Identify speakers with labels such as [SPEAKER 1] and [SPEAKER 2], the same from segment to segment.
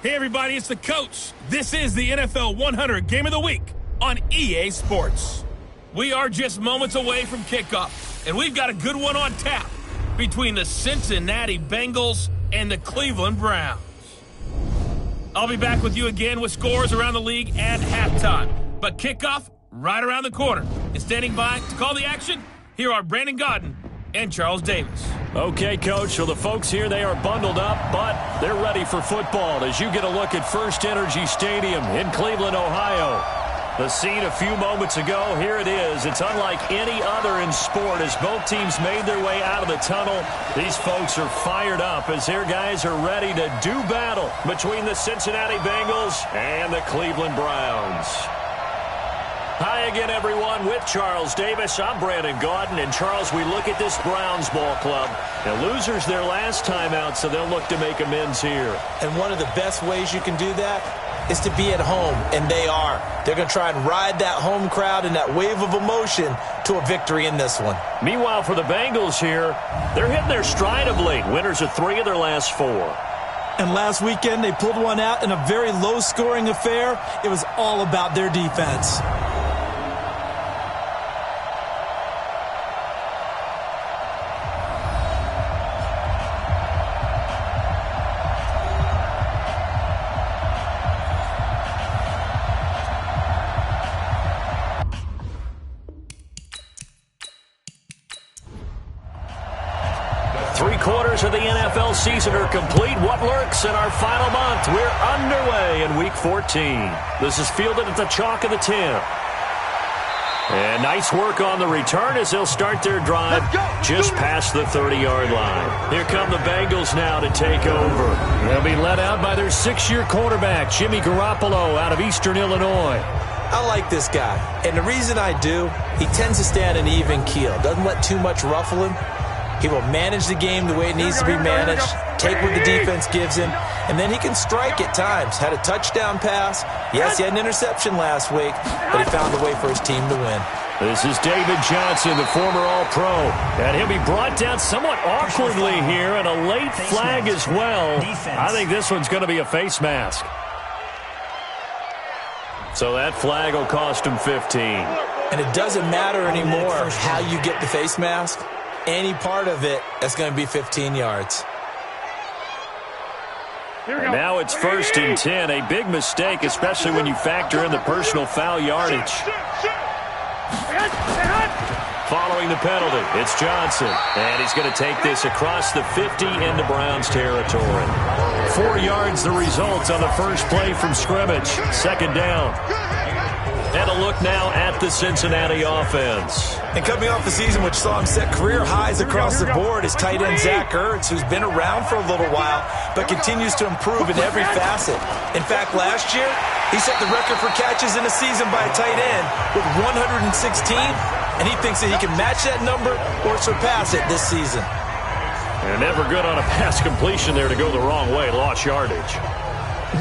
[SPEAKER 1] Hey everybody, it's the coach. This is the NFL 100 Game of the Week on EA Sports. We are just moments away from kickoff, and we've got a good one on tap between the Cincinnati Bengals and the Cleveland Browns. I'll be back with you again with scores around the league at halftime. But kickoff right around the corner. And standing by to call the action, here are Brandon Godden and Charles Davis.
[SPEAKER 2] Okay, Coach, so the folks here, they are bundled up, but they're ready for football as you get a look at First Energy Stadium in Cleveland, Ohio. The scene a few moments ago, here it is. It's unlike any other in sport as both teams made their way out of the tunnel. These folks are fired up as their guys are ready to do battle between the Cincinnati Bengals and the Cleveland Browns. Hi again, everyone, with Charles Davis. I'm Brandon Gaudin. And, Charles, we look at this Browns ball club. Now, losers their last time out, so they'll look to make amends here.
[SPEAKER 3] And one of the best ways you can do that is to be at home, and they are. They're going to try and ride that home crowd and that wave of emotion to a victory in this one.
[SPEAKER 2] Meanwhile, for the Bengals here, they're hitting their stride of late. Winners of 3 of their last 4.
[SPEAKER 3] And last weekend, they pulled one out in a very low-scoring affair. It was all about their defense.
[SPEAKER 2] Three-quarters of the NFL season are complete. What lurks in our final month? We're underway in Week 14. This is fielded at the chalk of the 10. And nice work on the return as they'll start their drive just past the 30-yard line. Here come the Bengals now to take over. They'll be led out by their 6-year quarterback, Jimmy Garoppolo, out of Eastern Illinois.
[SPEAKER 3] I like this guy, and the reason I do, he tends to stay on an even keel. Doesn't let too much ruffle him. He will manage the game the way it needs to be managed, take what the defense gives him, and then he can strike at times. Had a touchdown pass. Yes, he had an interception last week, but he found a way for his team to win.
[SPEAKER 2] This is David Johnson, the former All-Pro, and he'll be brought down somewhat awkwardly here, and a late flag as well. I think this one's going to be a face mask. So that flag will cost him 15.
[SPEAKER 3] And it doesn't matter anymore how you get the face mask. Any part of it, that's going to be 15 yards.
[SPEAKER 2] And now it's 1st and 10. A big mistake, especially when you factor in the personal foul yardage. Following the penalty, it's Johnson. And he's going to take this across the 50 into Browns territory. 4 yards the result on the first play from scrimmage. 2nd down. And a look now at the Cincinnati offense.
[SPEAKER 3] And coming off the season, which saw him set career highs across the board, is tight end Zach Ertz, who's been around for a little while, but continues to improve in every facet. In fact, last year, he set the record for catches in a season by a tight end with 116, and he thinks that he can match that number or surpass it this season.
[SPEAKER 2] And never good on a pass completion there to go the wrong way, lost yardage.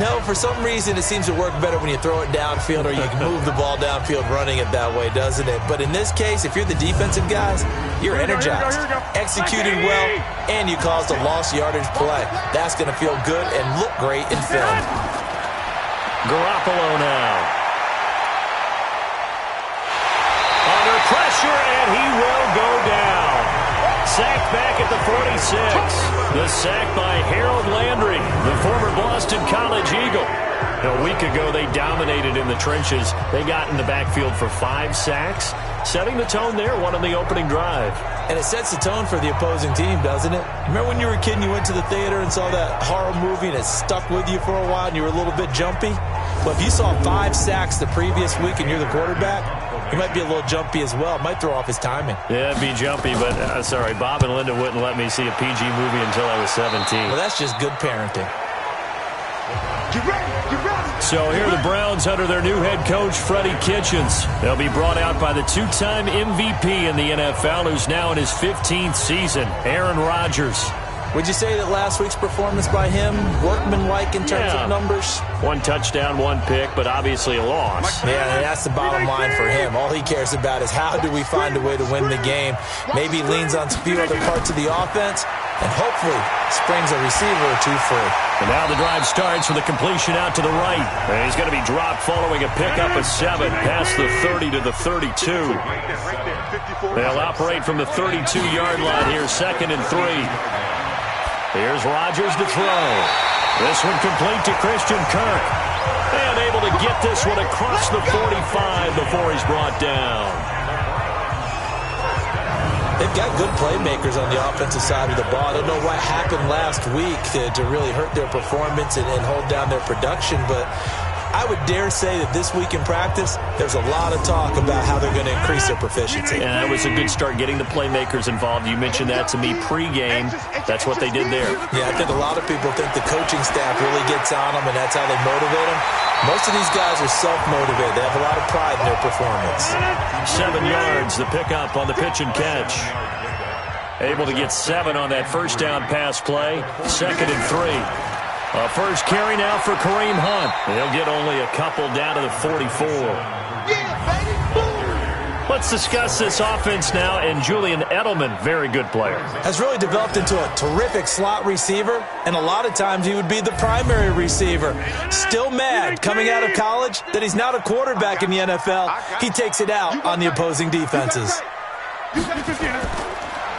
[SPEAKER 3] No, for some reason it seems to work better when you throw it downfield or you can move the ball downfield running it that way, doesn't it? But in this case, if you're the defensive guys, you're energized, executed well, and you caused a lost yardage play. That's going to feel good and look great in film.
[SPEAKER 2] Garoppolo now. Under pressure, and he will go down. Sacked back at the 46. The sack by Harold Landry, the former Boston College Eagle. A week ago, they dominated in the trenches. They got in the backfield for 5 sacks, setting the tone there, one on the opening drive.
[SPEAKER 3] And it sets the tone for the opposing team, doesn't it? Remember when you were a kid and you went to the theater and saw that horror movie and it stuck with you for a while and you were a little bit jumpy? Well, if you saw 5 sacks the previous week and you're the quarterback, he might be a little jumpy as well. It might throw off his timing.
[SPEAKER 2] Yeah, it'd be jumpy, but sorry, Bob and Linda wouldn't let me see a PG movie until I was 17.
[SPEAKER 3] Well, that's just good parenting.
[SPEAKER 2] So here are the Browns under their new head coach, Freddie Kitchens. They'll be brought out by the 2-time MVP in the NFL, who's now in his 15th season, Aaron Rodgers.
[SPEAKER 3] Would you say that last week's performance by him, workmanlike in terms of numbers?
[SPEAKER 2] 1 touchdown, 1 pick, but obviously a loss.
[SPEAKER 3] Yeah, that's the bottom line for him. All he cares about is how do we find a way to win the game. Maybe he leans on a few other parts of the offense, and hopefully springs a receiver or two free.
[SPEAKER 2] And now the drive starts with a completion out to the right. And he's going to be dropped following a pickup of 7 past the 30 to the 32. They'll operate from the 32-yard line here, 2nd and 3. Here's Rodgers to throw. This one complete to Christian Kirk. And able to get this one across the 45 before he's brought down.
[SPEAKER 3] They've got good playmakers on the offensive side of the ball. I don't know what happened last week to really hurt their performance and hold down their production, but I would dare say that this week in practice, there's a lot of talk about how they're going to increase their proficiency.
[SPEAKER 2] And that was a good start, getting the playmakers involved. You mentioned that to me pregame. That's what they did there.
[SPEAKER 3] Yeah, I think a lot of people think the coaching staff really gets on them, and that's how they motivate them. Most of these guys are self-motivated. They have a lot of pride in their performance.
[SPEAKER 2] 7 yards, the pickup on the pitch and catch. Able to get 7 on that first down pass play. 2nd and 3. First carry now for Kareem Hunt. He'll get only a couple down to the 44. Let's discuss this offense now, and Julian Edelman, very good player.
[SPEAKER 3] Has really developed into a terrific slot receiver, and a lot of times he would be the primary receiver. Still mad coming out of college that he's not a quarterback in the NFL. He takes it out on the opposing defenses.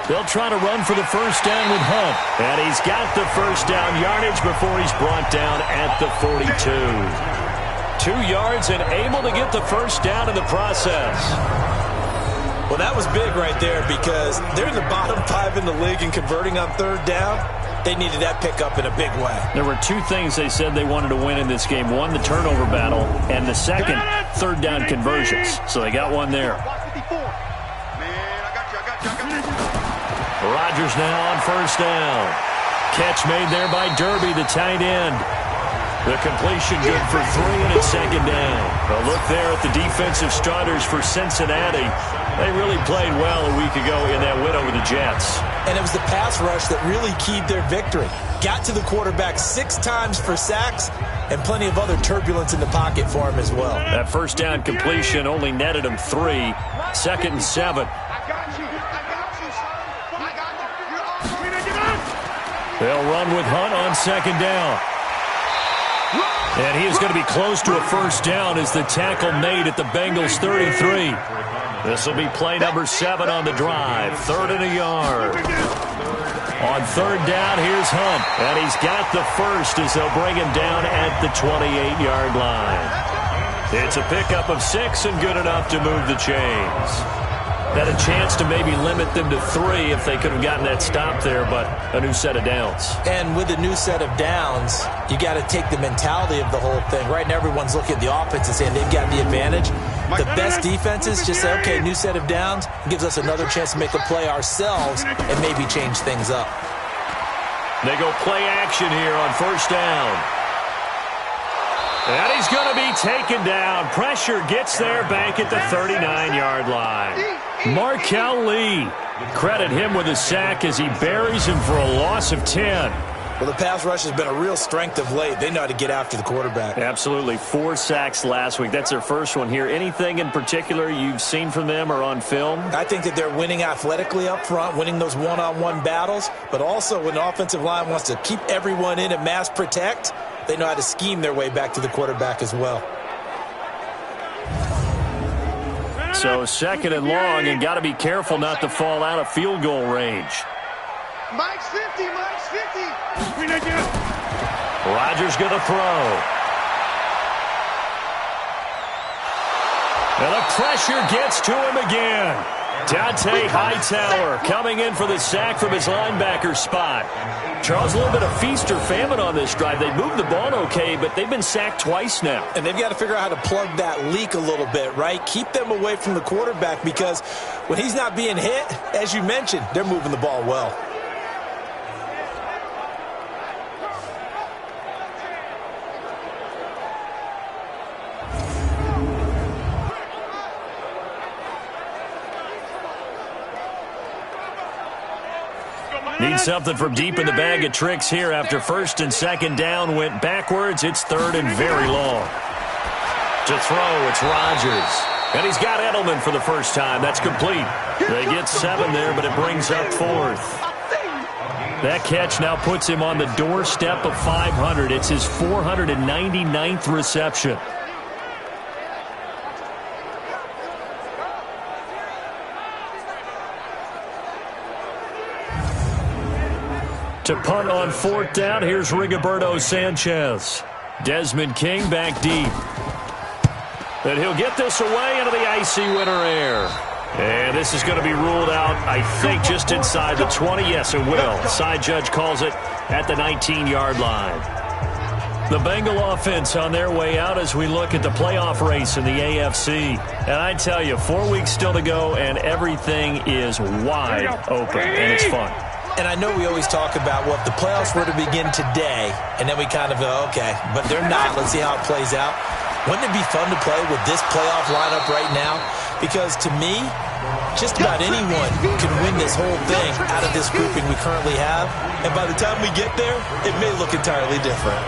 [SPEAKER 2] They'll try to run for the first down with Hunt. And he's got the first down yardage before he's brought down at the 42. 2 yards and able to get the first down in the process.
[SPEAKER 3] Well, that was big right there because they're in the bottom 5 in the league in converting on 3rd down. They needed that pickup in a big way.
[SPEAKER 2] There were 2 things they said they wanted to win in this game. One, the turnover battle, and the second, 3rd down conversions. So they got one there. Rodgers now on first down. Catch made there by Derby, the tight end. The completion good for 3, and it's 2nd down. A look there at the defensive starters for Cincinnati. They really played well a week ago in that win over the Jets.
[SPEAKER 3] And it was the pass rush that really keyed their victory. Got to the quarterback 6 times for sacks, and plenty of other turbulence in the pocket for him as well.
[SPEAKER 2] That first down completion only netted him 3. 2nd and 7. They'll run with Hunt on 2nd down. And he is going to be close to a first down as the tackle made at the Bengals 33. This will be play number 7 on the drive. 3rd and a yard. On 3rd down, here's Hunt. And he's got the first as they'll bring him down at the 28-yard line. It's a pickup of 6 and good enough to move the chains. Had a chance to maybe limit them to 3 if they could have gotten that stop there, but a new set of downs.
[SPEAKER 3] And with a new set of downs, you got to take the mentality of the whole thing. Right now, everyone's looking at the offense and saying they've got the advantage. The best defenses just say, okay, new set of downs, gives us another chance to make a play ourselves and maybe change things up.
[SPEAKER 2] They go play action here on first down. And he's going to be taken down. Pressure gets there back at the 39-yard line. Markel Lee. Credit him with a sack as he buries him for a loss of 10.
[SPEAKER 3] Well, the pass rush has been a real strength of late. They know how to get after the quarterback.
[SPEAKER 2] Absolutely. 4 sacks last week. That's their first one here. Anything in particular you've seen from them or on film?
[SPEAKER 3] I think that they're winning athletically up front, winning those one-on-one battles, but also when the offensive line wants to keep everyone in and mass protect, they know how to scheme their way back to the quarterback as well.
[SPEAKER 2] So 2nd and long, and got to be careful not to fall out of field goal range.
[SPEAKER 4] Mike's 50, Mike's 50.
[SPEAKER 2] Rodgers going to throw. And the pressure gets to him again. Dante Hightower coming in for the sack from his linebacker spot. Charles, a little bit of feast or famine on this drive. They moved the ball okay, but they've been sacked twice now.
[SPEAKER 3] And they've got to figure out how to plug that leak a little bit, right? Keep them away from the quarterback because when he's not being hit, as you mentioned, they're moving the ball well.
[SPEAKER 2] Need something from deep in the bag of tricks here after 1st and 2nd down went backwards. It's 3rd and very long. To throw, it's Rodgers. And he's got Edelman for the first time. That's complete. They get 7 there, but it brings up 4th. That catch now puts him on the doorstep of 500. It's his 499th reception. To punt on 4th down, here's Rigoberto Sanchez. Desmond King back deep. And he'll get this away into the icy winter air. And this is going to be ruled out, I think, just inside the 20. Yes, it will. Side judge calls it at the 19-yard line. The Bengal offense on their way out as we look at the playoff race in the AFC. And I tell you, 4 weeks still to go, and everything is wide open, and it's fun.
[SPEAKER 3] And I know we always talk about, well, if the playoffs were to begin today, and then we kind of go, okay, but they're not. Let's see how it plays out. Wouldn't it be fun to play with this playoff lineup right now? Because to me, just about anyone can win this whole thing out of this grouping we currently have. And by the time we get there, it may look entirely different.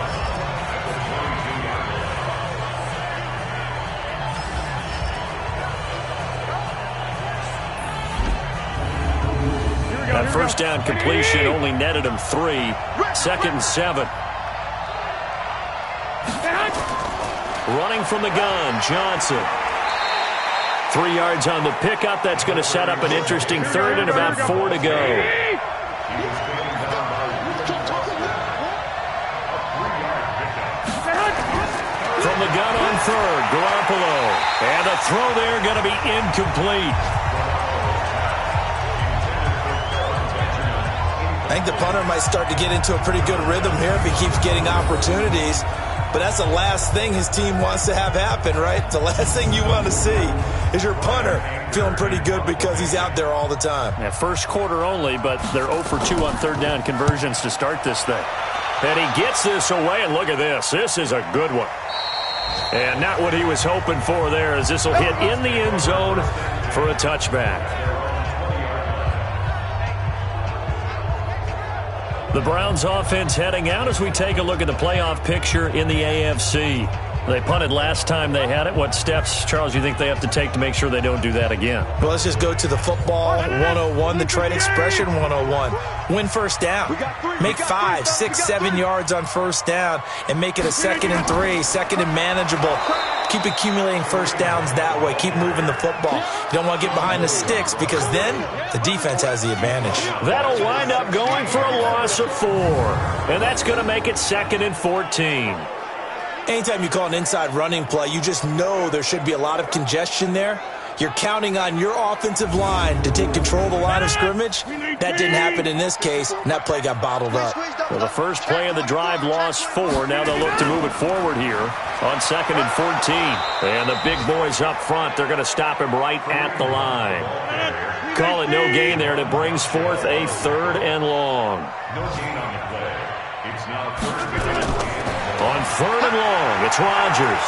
[SPEAKER 2] That first down completion only netted him 3. 2nd and 7. Running from the gun, Johnson. 3 yards on the pickup. That's going to set up an interesting 3rd and about 4 to go. From the gun on 3rd, Garoppolo. And the throw there going to be incomplete.
[SPEAKER 3] I think the punter might start to get into a pretty good rhythm here if he keeps getting opportunities. But that's the last thing his team wants to have happen, right? The last thing you want to see is your punter feeling pretty good because he's out there all the time.
[SPEAKER 2] Yeah, first quarter only, but they're 0 for 2 on 3rd down conversions to start this thing. And he gets this away, and look at this. This is a good one. And not what he was hoping for there, as this will hit in the end zone for a touchback. The Browns offense heading out as we take a look at the playoff picture in the AFC. They punted last time they had it. What steps, Charles, you think they have to take to make sure they don't do that again?
[SPEAKER 3] Well, let's just go to the football 101, the trade expression 101. Win first down. Make 5, 6, 7 yards on first down and make it a 2nd and 3, 2nd and manageable. Keep accumulating first downs that way. Keep moving the football. You don't want to get behind the sticks because then the defense has the advantage.
[SPEAKER 2] That'll wind up going for a loss of 4. And that's going to make it 2nd and 14.
[SPEAKER 3] Anytime you call an inside running play, you just know there should be a lot of congestion there. You're counting on your offensive line to take control of the line of scrimmage. That didn't happen in this case, and that play got bottled up.
[SPEAKER 2] Well, the first play of the drive lost 4. Now they'll look to move it forward here on 2nd and 14. And the big boys up front, they're going to stop him right at the line. Call it no gain there, and it brings forth a 3rd and long.
[SPEAKER 5] No gain on the play. It's now 1st.
[SPEAKER 2] On 3rd and long, it's Rodgers.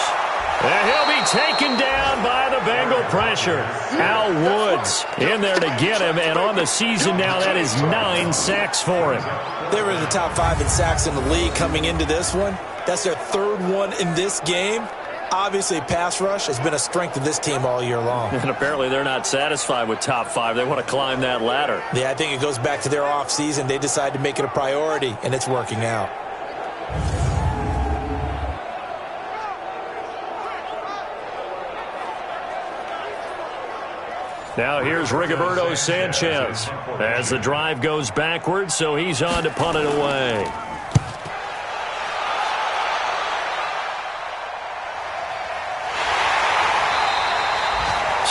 [SPEAKER 2] And he'll be taken down by the Bengal pressure. Al Woods in there to get him, and on the season now, that is 9 sacks for him.
[SPEAKER 3] They were in the top 5 in sacks in the league coming into this one. That's their 3rd one in this game. Obviously, pass rush has been a strength of this team all year long.
[SPEAKER 2] And apparently they're not satisfied with top 5. They want to climb that ladder.
[SPEAKER 3] Yeah, I think it goes back to their offseason. They decided to make it a priority, and it's working out.
[SPEAKER 2] Now here's Rigoberto Sanchez as the drive goes backwards, so he's on to punt it away.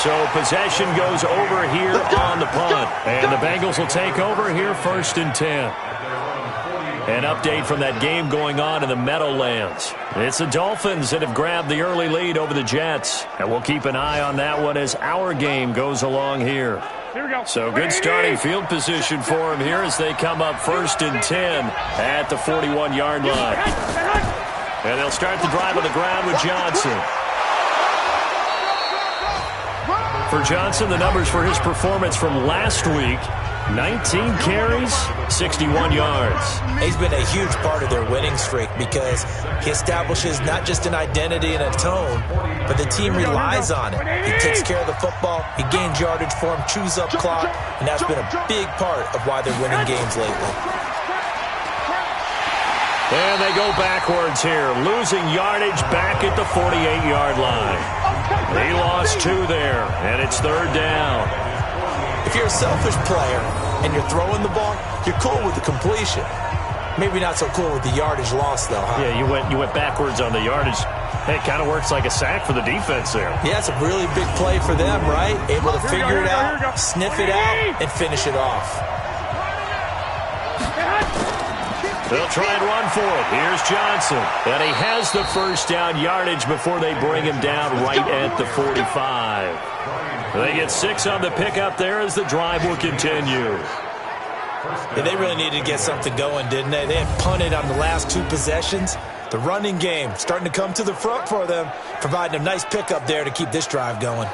[SPEAKER 2] So possession goes over here on the punt. And the Bengals will take over here 1st and 10. An update from that game going on in the Meadowlands. It's the Dolphins that have grabbed the early lead over the Jets. And we'll keep an eye on that one as our game goes along here.
[SPEAKER 6] Here we go.
[SPEAKER 2] So good starting field position for them here as they come up 1st and 10 at the 41-yard line. And they'll start the drive on the ground with Johnson. For Johnson, the numbers for his performance from last week: 19 carries, 61 yards.
[SPEAKER 3] He's been a huge part of their winning streak because he establishes not just an identity and a tone, but the team relies on it. He takes care of the football, he gains yardage for him, chews up clock, and that's been a big part of why they're winning games lately.
[SPEAKER 2] And they go backwards here, losing yardage back at the 48-yard line. He lost 2 there, and it's 3rd down.
[SPEAKER 3] If you're a selfish player and you're throwing the ball, you're cool with the completion. Maybe not so cool with the yardage loss, though, huh?
[SPEAKER 2] Yeah, you went backwards on the yardage. Hey, it kind of works like a sack for the defense there.
[SPEAKER 3] Yeah, it's a really big play for them, right? Able to figure it out, sniff it out, and finish it off.
[SPEAKER 2] They'll try and run for it. Here's Johnson. And he has the first down yardage before they bring him down right at the 45. They get 6 on the pickup there as the drive will continue.
[SPEAKER 3] Yeah, they really needed to get something going, didn't they? They had punted on the last 2 possessions. The running game starting to come to the front for them, providing a nice pickup there to keep this drive going.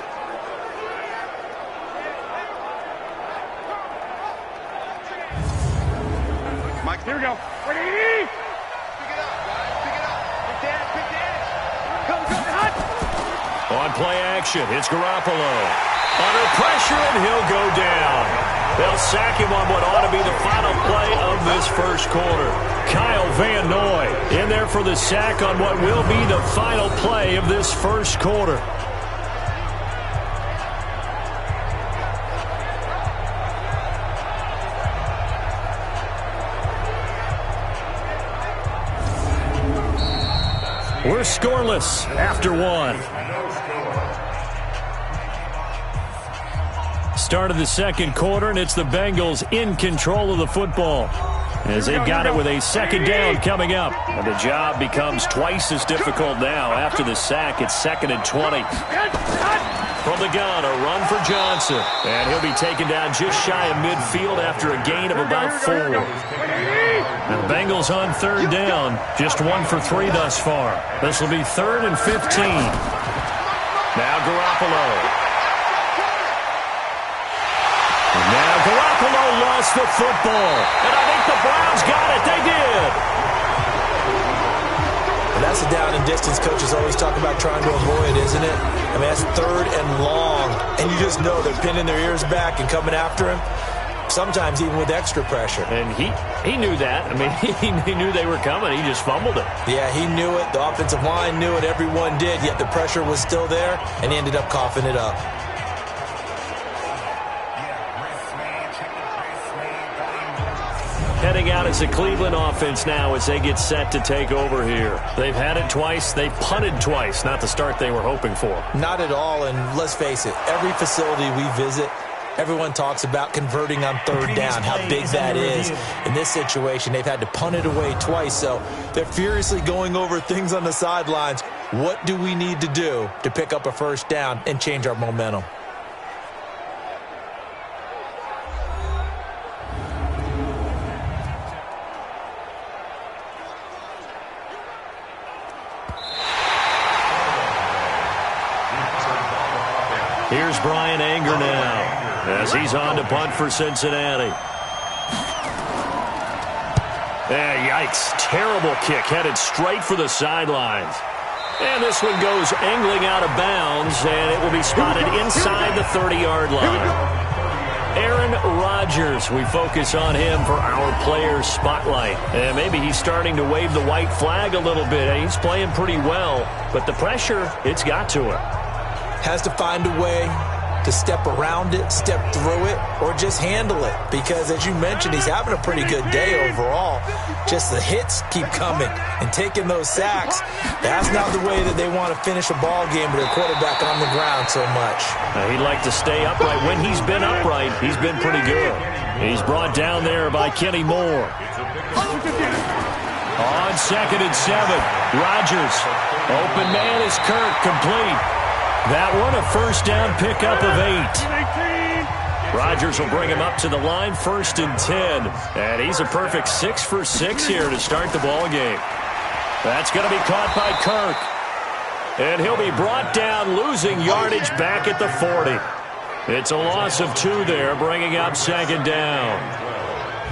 [SPEAKER 4] Mike, here we go. Pick it up, guys. Pick it up. Big dash, big dash. Come, hot.
[SPEAKER 2] On play action, it's Garoppolo. Under pressure, and he'll go down. They'll sack him on what ought to be the final play of this first quarter. Kyle Van Noy in there for the sack on what will be the final play of this first quarter. We're scoreless after 1. Start of the second quarter, and it's the Bengals in control of the football as they've got it with a 2nd down coming up. And the job becomes twice as difficult now after the sack. It's 2nd and 20. From the gun, a run for Johnson. And he'll be taken down just shy of midfield after a gain of about 4. And the Bengals on 3rd down, just 1 for 3 thus far. This will be 3rd and 15. Now Garoppolo. Now Garoppolo lost the football, and I think the Browns got it. They did.
[SPEAKER 3] And that's a down and distance coaches always talk about trying to avoid, isn't it? I mean, that's 3rd and long, and you just know they're pinning their ears back and coming after him, sometimes even with extra pressure.
[SPEAKER 2] And he knew that. I mean, he knew they were coming. He just fumbled it.
[SPEAKER 3] Yeah, he knew it. The offensive line knew it. Everyone did, yet the pressure was still there, and he ended up coughing it up.
[SPEAKER 2] Heading out as the Cleveland offense now as they get set to take over here. They've had it twice. They've punted twice. Not the start they were hoping for.
[SPEAKER 3] Not at all, and let's face it, every facility we visit, everyone talks about converting on 3rd down, how big that is. In this situation, they've had to punt it away twice, so they're furiously going over things on the sidelines. What do we need to do to pick up a 1st down and change our momentum?
[SPEAKER 2] Here's Brian Anger now as he's on to punt for Cincinnati. Yikes. Terrible kick headed straight for the sidelines. And this one goes angling out of bounds, and it will be spotted inside the 30-yard line. Aaron Rodgers, we focus on him for our players' spotlight. And maybe he's starting to wave the white flag a little bit. He's playing pretty well, but the pressure, it's got to him.
[SPEAKER 3] Has to find a way to step around it, step through it, or just handle it. Because, as you mentioned, he's having a pretty good day overall. Just the hits keep coming and taking those sacks. That's not the way that they want to finish a ball game with their quarterback on the ground so much.
[SPEAKER 2] He'd like to stay upright. When he's been upright, he's been pretty good. He's brought down there by Kenny Moore. On 2nd and 7, Rodgers. Open man is Kirk, complete. That one a 1st down pickup of 8. Rodgers will bring him up to the line, 1st and 10. And he's a perfect 6 for 6 here to start the ball game. That's going to be caught by Kirk. And he'll be brought down, losing yardage back at the 40. It's a loss of 2 there, bringing up 2nd down.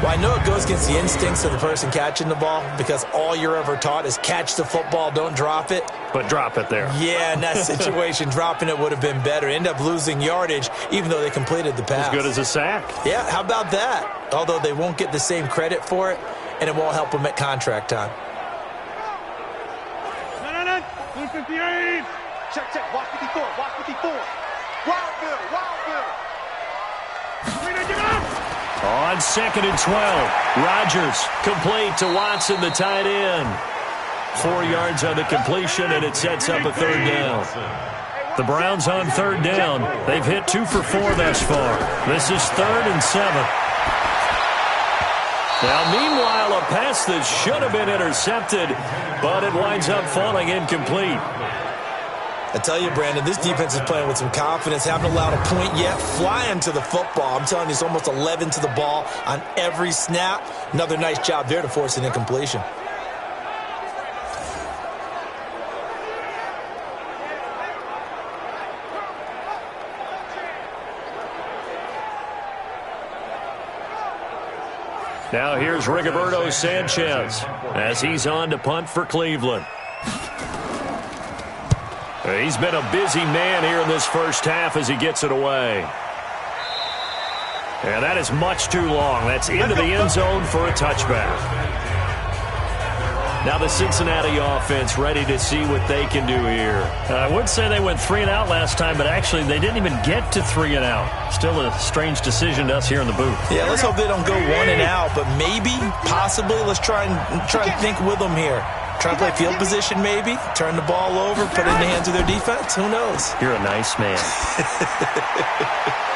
[SPEAKER 3] Well, I know it goes against the instincts of the person catching the ball because all you're ever taught is catch the football, don't drop it.
[SPEAKER 2] But drop it there.
[SPEAKER 3] Yeah, in that situation, dropping it would have been better. End up losing yardage, even though they completed the pass.
[SPEAKER 2] As good as a sack.
[SPEAKER 3] Yeah, how about that? Although they won't get the same credit for it, and it won't help them at contract time.
[SPEAKER 4] check. Watch 54. Wild Bill.
[SPEAKER 2] On 2nd and 12, Rodgers complete to Watson, the tight end. 4 yards on the completion, and it sets up a 3rd down. The Browns on 3rd down. They've hit 2 for 4 thus far. This is 3rd and 7. Now, meanwhile, a pass that should have been intercepted, but it winds up falling incomplete.
[SPEAKER 3] I tell you, Brandon, this defense is playing with some confidence. Haven't allowed a point yet. Flying to the football. I'm telling you, it's almost 11 to the ball on every snap. Another nice job there to force an incompletion.
[SPEAKER 2] Now here's Rigoberto Sanchez as he's on to punt for Cleveland. He's been a busy man here in this first half as he gets it away. And that is much too long. That's into the end zone for a touchback. Now the Cincinnati offense ready to see what they can do here.
[SPEAKER 6] I would say they went 3 and out last time, but actually they didn't even get to 3 and out. Still a strange decision to us here in the booth.
[SPEAKER 3] Yeah, let's hope they don't go 1 and out, but maybe, possibly, let's try and think with them here. Try to play field position maybe, turn the ball over, put it in the hands of their defense. Who knows?
[SPEAKER 6] You're a nice man.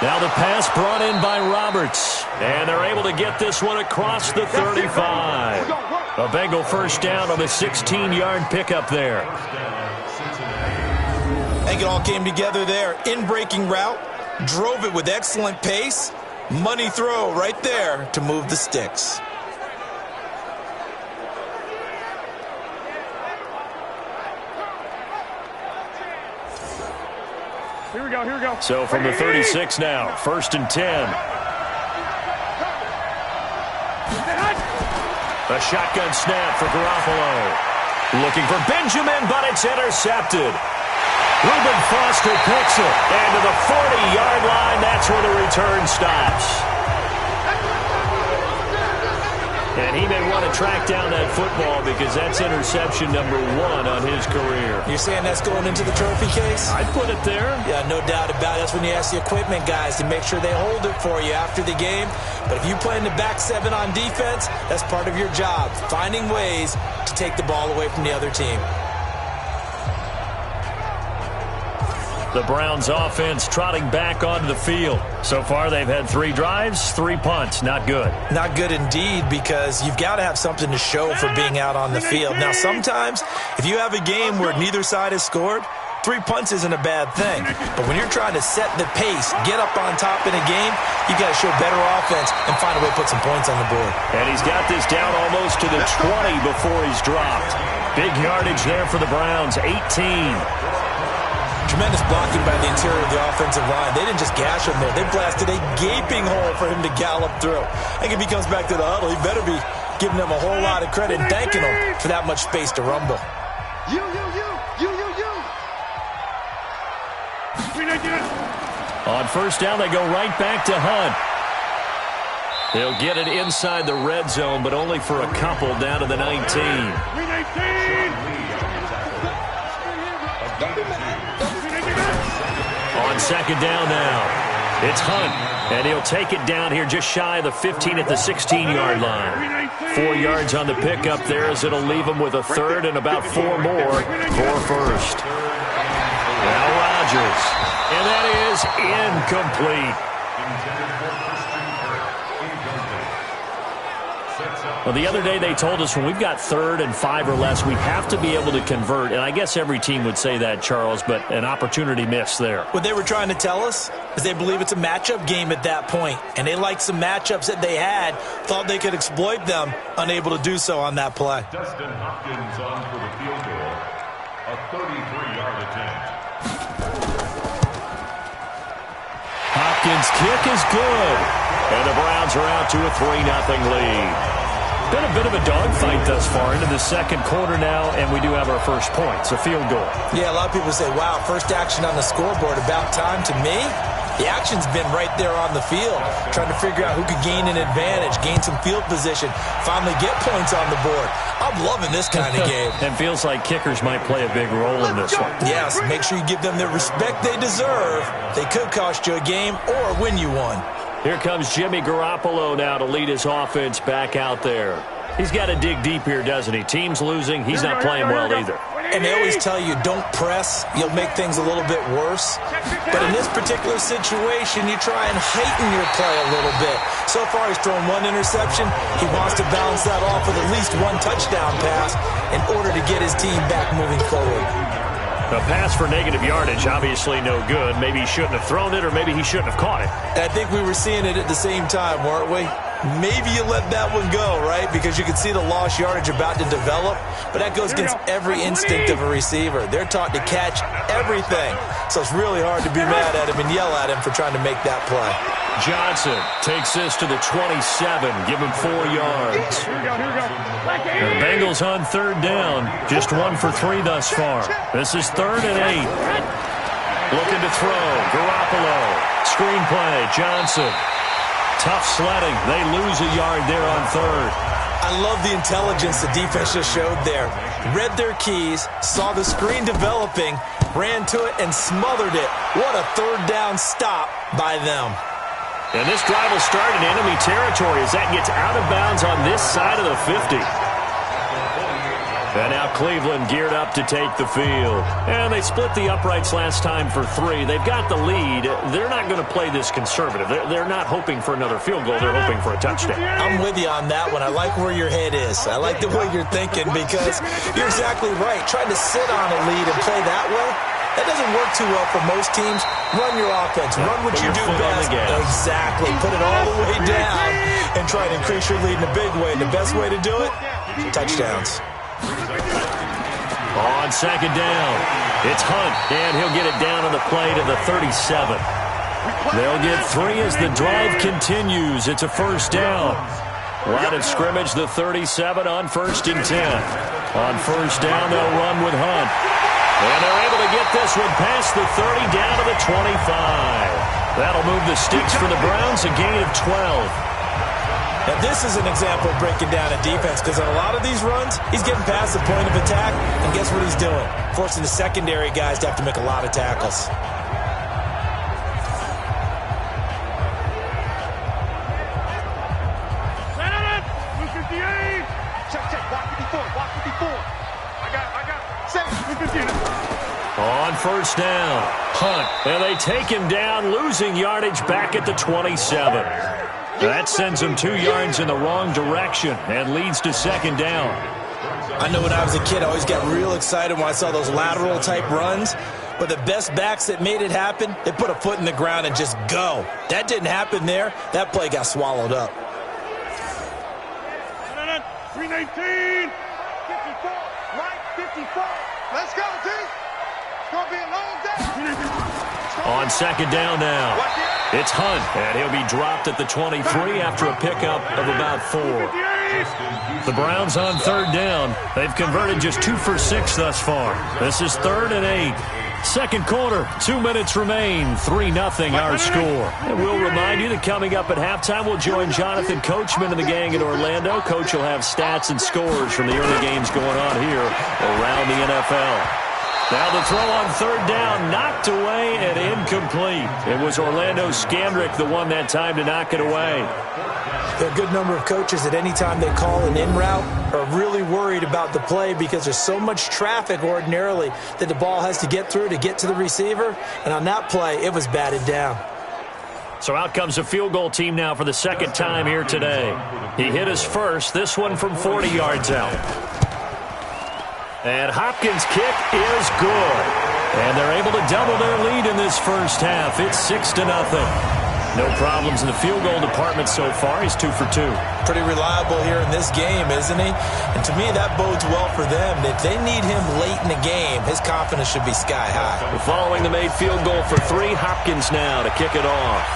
[SPEAKER 2] Now the pass brought in by Roberts, and they're able to get this one across the 35. A Bengal first down on the 16-yard pickup there.
[SPEAKER 3] I think it all came together there. In-breaking route, drove it with excellent pace. Money throw right there to move the sticks.
[SPEAKER 4] Here we go.
[SPEAKER 2] So from the 36 now, 1st and 10. A shotgun snap for Garoppolo. Looking for Benjamin, but it's intercepted. Reuben Foster picks it. And to the 40-yard line, that's where the return stops. And he may want to track down that football because that's interception number 1 on his career.
[SPEAKER 3] You're saying that's going into the trophy case?
[SPEAKER 2] I'd put it there.
[SPEAKER 3] Yeah, no doubt about it. That's when you ask the equipment guys to make sure they hold it for you after the game. But if you play in the back 7 on defense, that's part of your job, finding ways to take the ball away from the other team.
[SPEAKER 2] The Browns offense trotting back onto the field. So far they've had 3 drives, 3 punts. Not good.
[SPEAKER 3] Not good indeed, because you've got to have something to show for being out on the field. Now sometimes if you have a game where neither side has scored, 3 punts isn't a bad thing. But when you're trying to set the pace, get up on top in a game, you've got to show better offense and find a way to put some points on the board.
[SPEAKER 2] And he's got this down almost to the 20 before he's dropped. Big yardage there for the Browns, 18.
[SPEAKER 3] Tremendous blocking by the interior of the offensive line. They didn't just gash him there. They blasted a gaping hole for him to gallop through. I think if he comes back to the huddle, he better be giving them a whole lot of credit and thanking them for that much space to rumble.
[SPEAKER 4] You.
[SPEAKER 2] On first down, they go right back to Hunt. He'll get it inside the red zone, but only for a couple down to the 19. On second down now, it's Hunt, and he'll take it down here just shy of the 15 at the 16-yard line. 4 yards on the pickup there as it'll leave him with a 3rd and about 4 more for first. Now Rodgers, and that is incomplete. Well, the other day they told us when we've got 3rd and 5 or less, we have to be able to convert. And I guess every team would say that, Charles, but an opportunity missed there.
[SPEAKER 3] What they were trying to tell us is they believe it's a matchup game at that point. And they liked some matchups that they had, thought they could exploit them, unable to do so on that play.
[SPEAKER 5] Dustin Hopkins on for the field goal. A 33-yard attempt.
[SPEAKER 2] Hopkins' kick is good. And the Browns are out to a 3-0 lead. Been a bit of a dogfight thus far into the second quarter now, and we do have our first points, a field goal.
[SPEAKER 3] Yeah, a lot of people say, wow, first action on the scoreboard, about time. To me, The action's been right there on the field, trying to figure out who could gain an advantage, gain some field position, finally get points on the board. I'm loving this kind of game.
[SPEAKER 6] It feels like kickers might play a big role in this one.
[SPEAKER 3] Yes, make sure you give them the respect they deserve. They could cost you a game or win you one.
[SPEAKER 2] Here comes Jimmy Garoppolo now to lead his offense back out there. He's got to dig deep here, doesn't he? Team's losing. He's not playing well either.
[SPEAKER 3] And they always tell you, don't press. You'll make things a little bit worse. But in this particular situation, you try and heighten your play a little bit. So far, he's thrown one interception. He wants to balance that off with at least one touchdown pass in order to get his team back moving forward.
[SPEAKER 6] A pass for negative yardage, obviously no good. Maybe he shouldn't have thrown it, or maybe he shouldn't have caught it.
[SPEAKER 3] I think we were seeing it at the same time, weren't we? Maybe you let that one go, right? Because you can see the lost yardage about to develop. But that goes against every instinct of a receiver. They're taught to catch everything. So it's really hard to be mad at him and yell at him for trying to make that play.
[SPEAKER 2] Johnson takes this to the 27. Give him 4 yards.
[SPEAKER 6] The Bengals on third down. Just 1 for 3 thus far. This is 3rd and 8.
[SPEAKER 2] Looking to throw. Garoppolo. Screen play. Johnson. Tough sledding. They lose a yard there on 3rd.
[SPEAKER 3] I love the intelligence the defense just showed there. Read their keys, saw the screen developing, ran to it, and smothered it. What a 3rd down stop by them.
[SPEAKER 2] And this drive will start in enemy territory as that gets out of bounds on this side of the 50. And now Cleveland geared up to take the field. And they split the uprights last time for 3. They've got the lead. They're not going to play this conservative. They're not hoping for another field goal. They're hoping for a touchdown.
[SPEAKER 3] I'm with you on that one. I like where your head is. I like the way you're thinking because you're exactly right. Trying to sit on a lead and play that way, that doesn't work too well for most teams. Run your offense. Run what you do best. Exactly. Put it all the way down and try to increase your lead in a big way. The best way to do it, touchdowns.
[SPEAKER 2] On 2nd down, it's Hunt, and he'll get it down on the play to the 37. They'll get 3 as the drive continues. It's a 1st down. Line of scrimmage, the 37 on 1st and 10. On 1st down, they'll run with Hunt. And they're able to get this one past the 30 down to the 25. That'll move the sticks for the Browns, a gain of 12.
[SPEAKER 3] Now, this is an example of breaking down a defense because on a lot of these runs, he's getting past the point of attack, and guess what he's doing? Forcing the secondary guys to have to make a lot of tackles.
[SPEAKER 2] On 1st down, Hunt, and they take him down, losing yardage back at the 27. That sends him 2 yards in the wrong direction and leads to 2nd down.
[SPEAKER 3] I know when I was a kid, I always got real excited when I saw those lateral-type runs. But the best backs that made it happen, they put a foot in the ground and just go. That didn't happen there. That play got swallowed up.
[SPEAKER 4] 319, 54, right, 54. Let's go, T. It's going to be a long day.
[SPEAKER 2] On 2nd down now, it's Hunt, and he'll be dropped at the 23 after a pickup of about 4.
[SPEAKER 6] The Browns on 3rd down. They've converted just 2 for 6 thus far. This is 3rd and 8. 2nd quarter, 2 minutes remain. 3-0 our score.
[SPEAKER 2] And we'll remind you that coming up at halftime, we'll join Jonathan Coachman and the gang in Orlando. Coach will have stats and scores from the early games going on here around the NFL. Now the throw on 3rd down, knocked away and incomplete. It was Orlando Scandrick the one that time to knock it away.
[SPEAKER 3] There are a good number of coaches at any time they call an in route are really worried about the play because there's so much traffic ordinarily that the ball has to get through to get to the receiver. And on that play, it was batted down.
[SPEAKER 6] So out comes a field goal team now for the 2nd time here today. He hit his first, this one from 40 yards out. And Hopkins' kick is good. And they're able to double their lead in this first half. It's 6-0. No problems in the field goal department so far. He's 2 for 2.
[SPEAKER 3] Pretty reliable here in this game, isn't he? And to me, that bodes well for them. If they need him late in the game, his confidence should be sky high.
[SPEAKER 2] Following the made field goal for 3, Hopkins now to kick it off.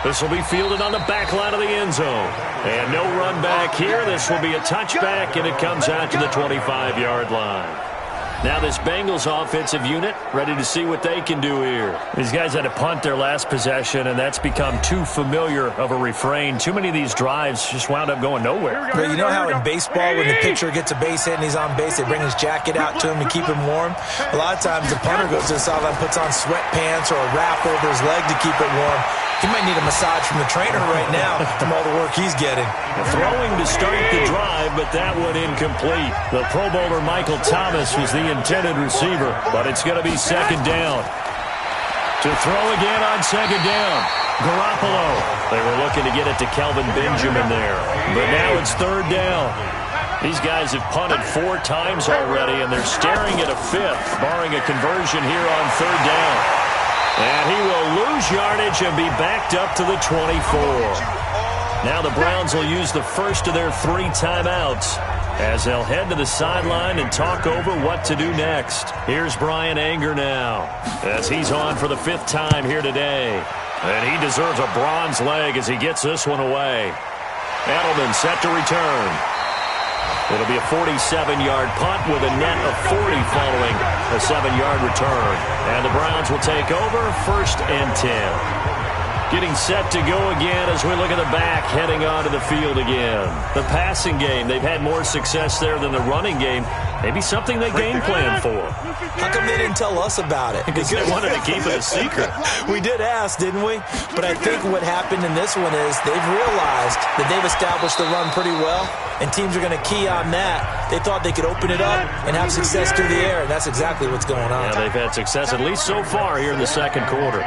[SPEAKER 6] This will be fielded on the back line of the end zone. And no run back here. This will be a touchback, and it comes out to the 25-yard line.
[SPEAKER 2] Now this Bengals offensive unit ready to see what they can do here.
[SPEAKER 6] These guys had to punt their last possession, and that's become too familiar of a refrain. Too many of these drives just wound up going nowhere.
[SPEAKER 3] But you know how in baseball, when the pitcher gets a base hit and he's on base, they bring his jacket out to him to keep him warm? A lot of times the punter goes to the sideline, puts on sweatpants or a wrap over his leg to keep it warm. He might need a massage from the trainer right now from all the work he's getting.
[SPEAKER 2] Throwing to start the drive, but that one incomplete.
[SPEAKER 6] The Pro Bowler Michael Thomas was the intended receiver, but it's going to be second down. To throw again on second down, Garoppolo. They were looking to get it to Kelvin Benjamin there, but now it's third down. These guys have punted 4 times already, and they're staring at a fifth, barring a conversion here on third down. And he will lose yardage and be backed up to the 24. Now the Browns will use the first of their 3 timeouts as they'll head to the sideline and talk over what to do next. Here's Brian Anger now as he's on for the 5th time here today. And he deserves a bronze leg as he gets this one away. Edelman set to return. It'll be a 47-yard punt with a net of 40 following a 7-yard return. And the Browns will take over 1st and 10. Getting set to go again as we look at the back, heading onto the field again. The passing game, they've had more success there than the running game. Maybe something they game plan for.
[SPEAKER 3] How come they didn't tell us about it?
[SPEAKER 6] Because they wanted to keep it a secret.
[SPEAKER 3] We did ask, didn't we? But I think what happened in this one is they've realized that they've established the run pretty well, and teams are going to key on that. They thought they could open it up and have success through the air, and that's exactly what's going on.
[SPEAKER 6] Yeah, they've had success at least so far here in the second quarter.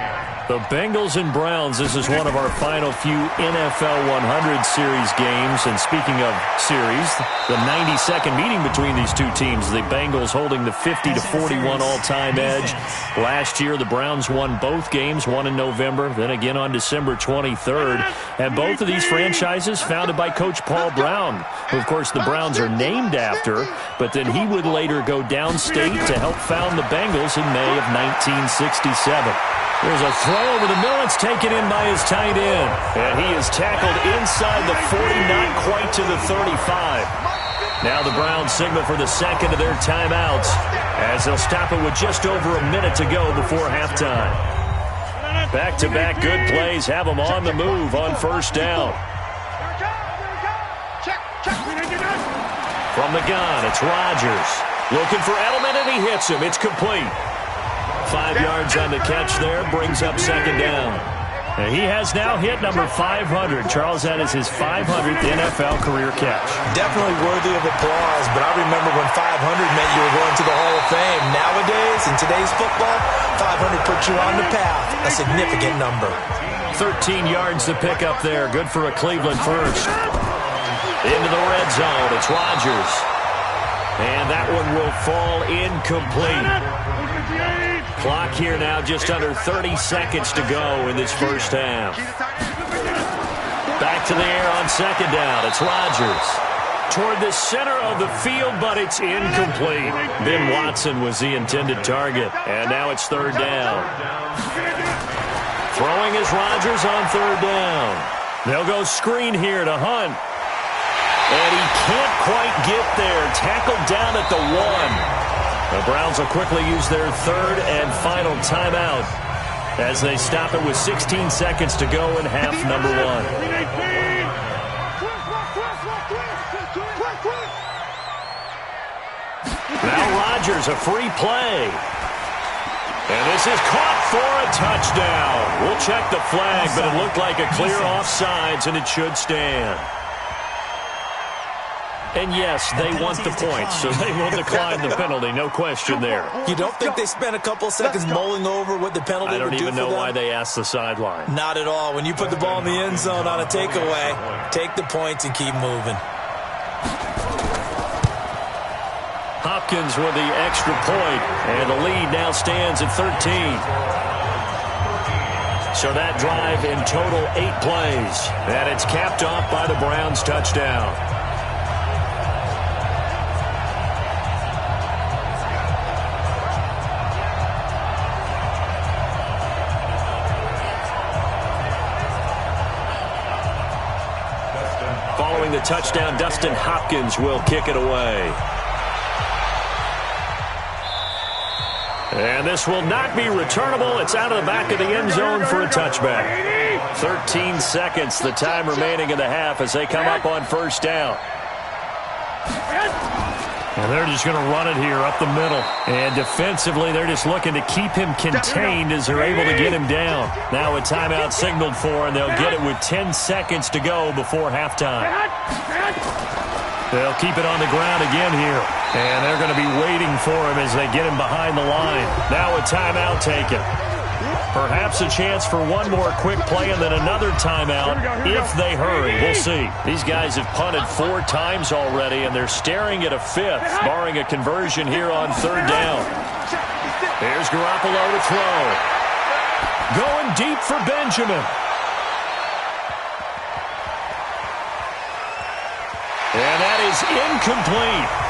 [SPEAKER 6] The Bengals and Browns, this is one of our final few NFL 100 series games. And speaking of series, the 92nd meeting between these two teams. The Bengals holding the 50-41 all-time edge. Last year, the Browns won both games, one in November, then again on December 23rd. And both of these franchises founded by Coach Paul Brown, who, of course, the Browns are named after. But then he would later go downstate to help found the Bengals in May of 1967. There's a throw over the middle. It's taken in by his tight end. And he is tackled inside the 40, not quite to the 35. Now the Browns signal for the second of their timeouts as they'll stop it with just over a minute to go before halftime. Back-to-back good plays have them on the move on first down. From the gun, it's Rodgers. Looking for Edelman, and he hits him. It's complete. 5 yards on the catch there, brings up second down. And he has now hit number 500. Charles, that is his 500th NFL career catch.
[SPEAKER 3] Definitely worthy of applause, but I remember when 500 meant you were going to the Hall of Fame. Nowadays, in today's football, 500 puts you on the path, a significant number.
[SPEAKER 6] 13 yards to pick up there. Good for a Cleveland first. Into the red zone, it's Rodgers. And that one will fall incomplete. Clock here now, just under 30 seconds to go in this first half. Back to the air on second down. It's Rodgers. Toward the center of the field, but it's incomplete. Ben Watson was the intended target. And now it's third down. Throwing is Rodgers on third down. They'll go screen here to Hunt. And he can't quite get there. Tackled down at the 1. The Browns will quickly use their third and final timeout as they stop it with 16 seconds to go in half number 1. Now Rodgers, a free play. And this is caught for a touchdown. We'll check the flag, but it looked like a clear offsides, and it should stand. And yes, they want the points, so they will decline the penalty, no question there.
[SPEAKER 3] You don't think they spent a couple seconds mulling over what the penalty would do for them?
[SPEAKER 6] I don't even know why they asked the sideline.
[SPEAKER 3] Not at all. When you put the ball in the end zone on a takeaway, take the points and keep moving.
[SPEAKER 6] Hopkins with the extra point, and the lead now stands at 13. So that drive in total 8 plays, and it's capped off by the Browns' touchdown. Following the touchdown, Dustin Hopkins will kick it away. And this will not be returnable. It's out of the back of the end zone for a touchback. 13 seconds, the time remaining in the half as they come up on first down. And they're just going to run it here up the middle. And defensively, they're just looking to keep him contained as they're able to get him down. Now a timeout signaled for, and they'll get it with 10 seconds to go before halftime. They'll keep it on the ground again here. And they're going to be waiting for him as they get him behind the line. Now a timeout taken. Perhaps a chance for one more quick play and then another timeout if they hurry. We'll see. These guys have punted 4 times already, and they're staring at a 5th, barring a conversion here on third down. Here's Garoppolo to throw. Going deep for Benjamin. And that is incomplete.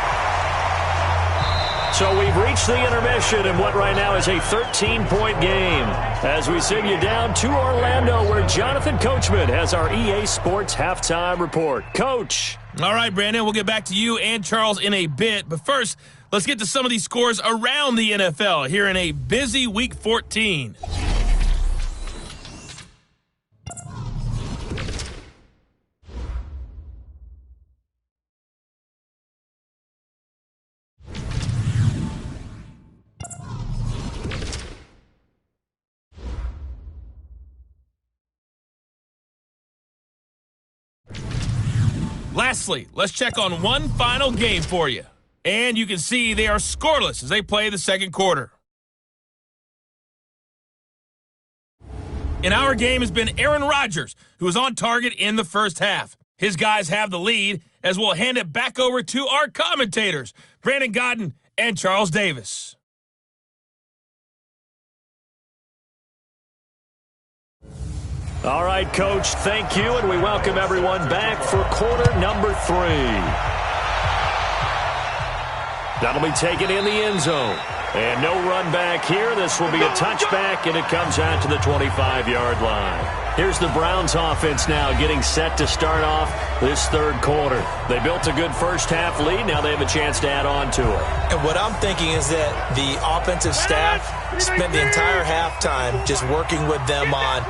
[SPEAKER 6] So we've reached the intermission in what right now is a 13-point game as we send you down to Orlando where Jonathan Coachman has our EA Sports Halftime Report. Coach.
[SPEAKER 1] All right, Brandon, we'll get back to you and Charles in a bit. But first, let's get to some of these scores around the NFL here in a busy Week 14. Lastly, let's check on one final game for you. And you can see they are scoreless as they play the second quarter. In our game has been Aaron Rodgers, who was on target in the first half. His guys have the lead as we'll hand it back over to our commentators, Brandon Godden and Charles Davis.
[SPEAKER 6] All right, Coach, thank you, and we welcome everyone back for quarter number 3. That'll be taken in the end zone. And no run back here. This will be a touchback, and it comes out to the 25-yard line. Here's the Browns offense now getting set to start off this third quarter. They built a good first-half lead. Now they have a chance to add on to it.
[SPEAKER 3] And what I'm thinking is that the offensive staff spent the entire halftime just working with them on,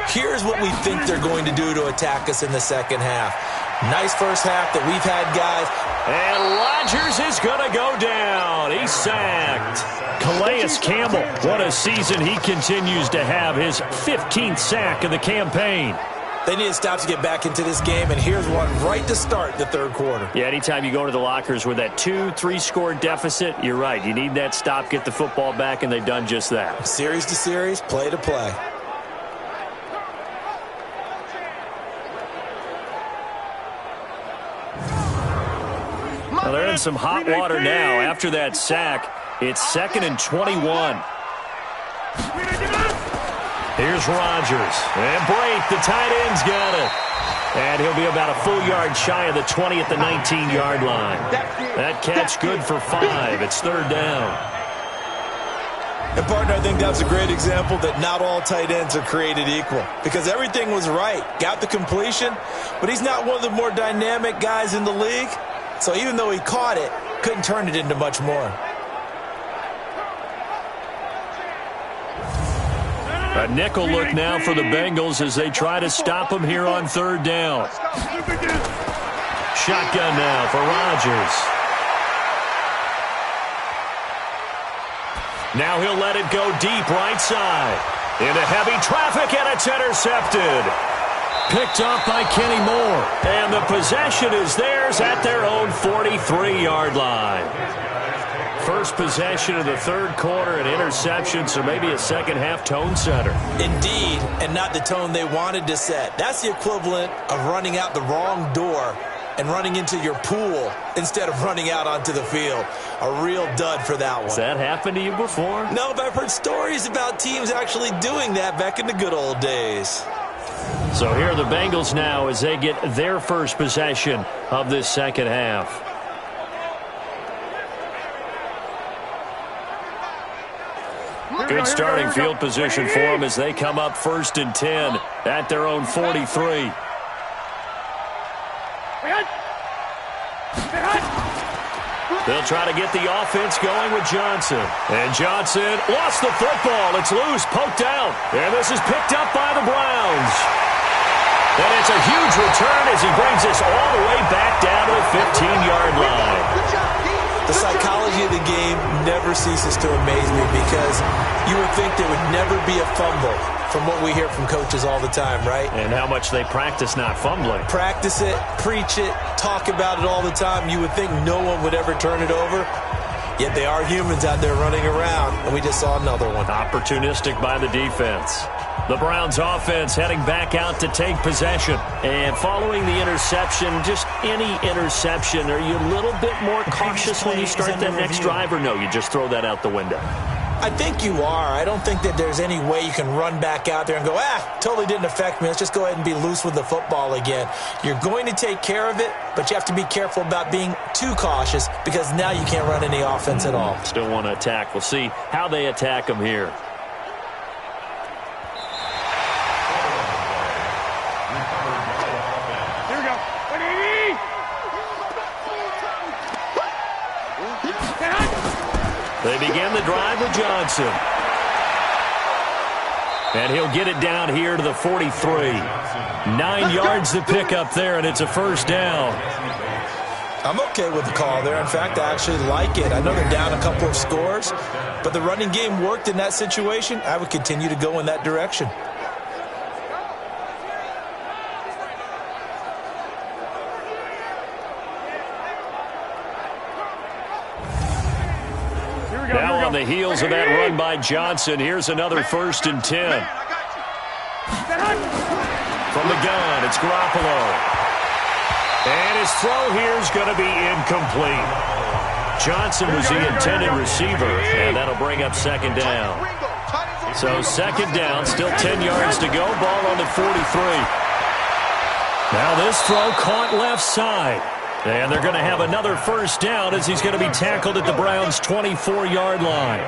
[SPEAKER 3] here's what we think they're going to do to attack us in the second half. Nice first half that we've had, guys.
[SPEAKER 6] And Rodgers is going to go down. He's sacked. Calais Campbell, what a season he continues to have. His 15th sack of the campaign.
[SPEAKER 3] They need a stop to get back into this game, and here's one right to start the third quarter.
[SPEAKER 6] Yeah, anytime you go to the lockers with that 2-3 score deficit, you're right. You need that stop, get the football back, and they've done just that.
[SPEAKER 3] Series to series, play to play.
[SPEAKER 6] Well, they're in some hot water now. After that sack, it's 2nd and 21. Here's Rodgers. And Brate, the tight end's got it. And he'll be about a full yard shy of the 20 at the 19-yard line. That catch good for 5. It's third down.
[SPEAKER 3] And, partner, I think that was a great example that not all tight ends are created equal. Because everything was right. Got the completion, but he's not one of the more dynamic guys in the league. So even though he caught it, couldn't turn it into much more.
[SPEAKER 6] A nickel look now for the Bengals as they try to stop him here on third down. Shotgun now for Rodgers. Now he'll let it go deep right side. Into heavy traffic, and it's intercepted. Picked up by Kenny Moore. And the possession is theirs at their own 43-yard line. First possession of the third quarter, an interception, so maybe a second-half tone setter.
[SPEAKER 3] Indeed, and not the tone they wanted to set. That's the equivalent of running out the wrong door and running into your pool instead of running out onto the field. A real dud for that one.
[SPEAKER 6] Has that happened to you before?
[SPEAKER 3] No, but I've heard stories about teams actually doing that back in the good old days.
[SPEAKER 6] So here are the Bengals now as they get their first possession of this second half. Good starting field position for them as they come up 1st and 10 at their own 43.
[SPEAKER 2] They'll try to get the offense going with Johnson. And Johnson lost the football. It's loose, poked out. And this is picked up by the Browns. And it's a huge return as he brings us all the way back down to the 15-yard line.
[SPEAKER 3] The psychology of the game never ceases to amaze me because you would think there would never be a fumble from what we hear from coaches all the time, right?
[SPEAKER 2] And how much they practice not fumbling.
[SPEAKER 3] Practice it, preach it, talk about it all the time. You would think no one would ever turn it over. Yet they are humans out there running around, and we just saw another one.
[SPEAKER 2] Opportunistic by the defense. The Browns offense heading back out to take possession. And following the interception, just any interception, are you a little bit more cautious when you start that next drive, or no, you just throw that out the window?
[SPEAKER 3] I think you are. I don't think that there's any way you can run back out there and go, totally didn't affect me. Let's just go ahead and be loose with the football again. You're going to take care of it, but you have to be careful about being too cautious because now you can't run any offense at all.
[SPEAKER 2] Still want to attack. We'll see how they attack them here.
[SPEAKER 4] Here we go.
[SPEAKER 2] They begin the drive with Johnson. And he'll get it down here to the 43. 9 yards to pick up there, and it's a first down.
[SPEAKER 3] I'm okay with the call there. In fact, I actually like it. I know they're down a couple of scores, but the running game worked in that situation. I would continue to go in that direction.
[SPEAKER 2] Now on the heels of that run by Johnson, here's another 1st and 10. From the gun, it's Garoppolo. And his throw here is going to be incomplete. Johnson was the intended receiver, and that'll bring up 2nd down. So 2nd down, still 10 yards to go, ball on the 43. Now this throw caught left side. And they're going to have another 1st down as he's going to be tackled at the Browns' 24-yard line.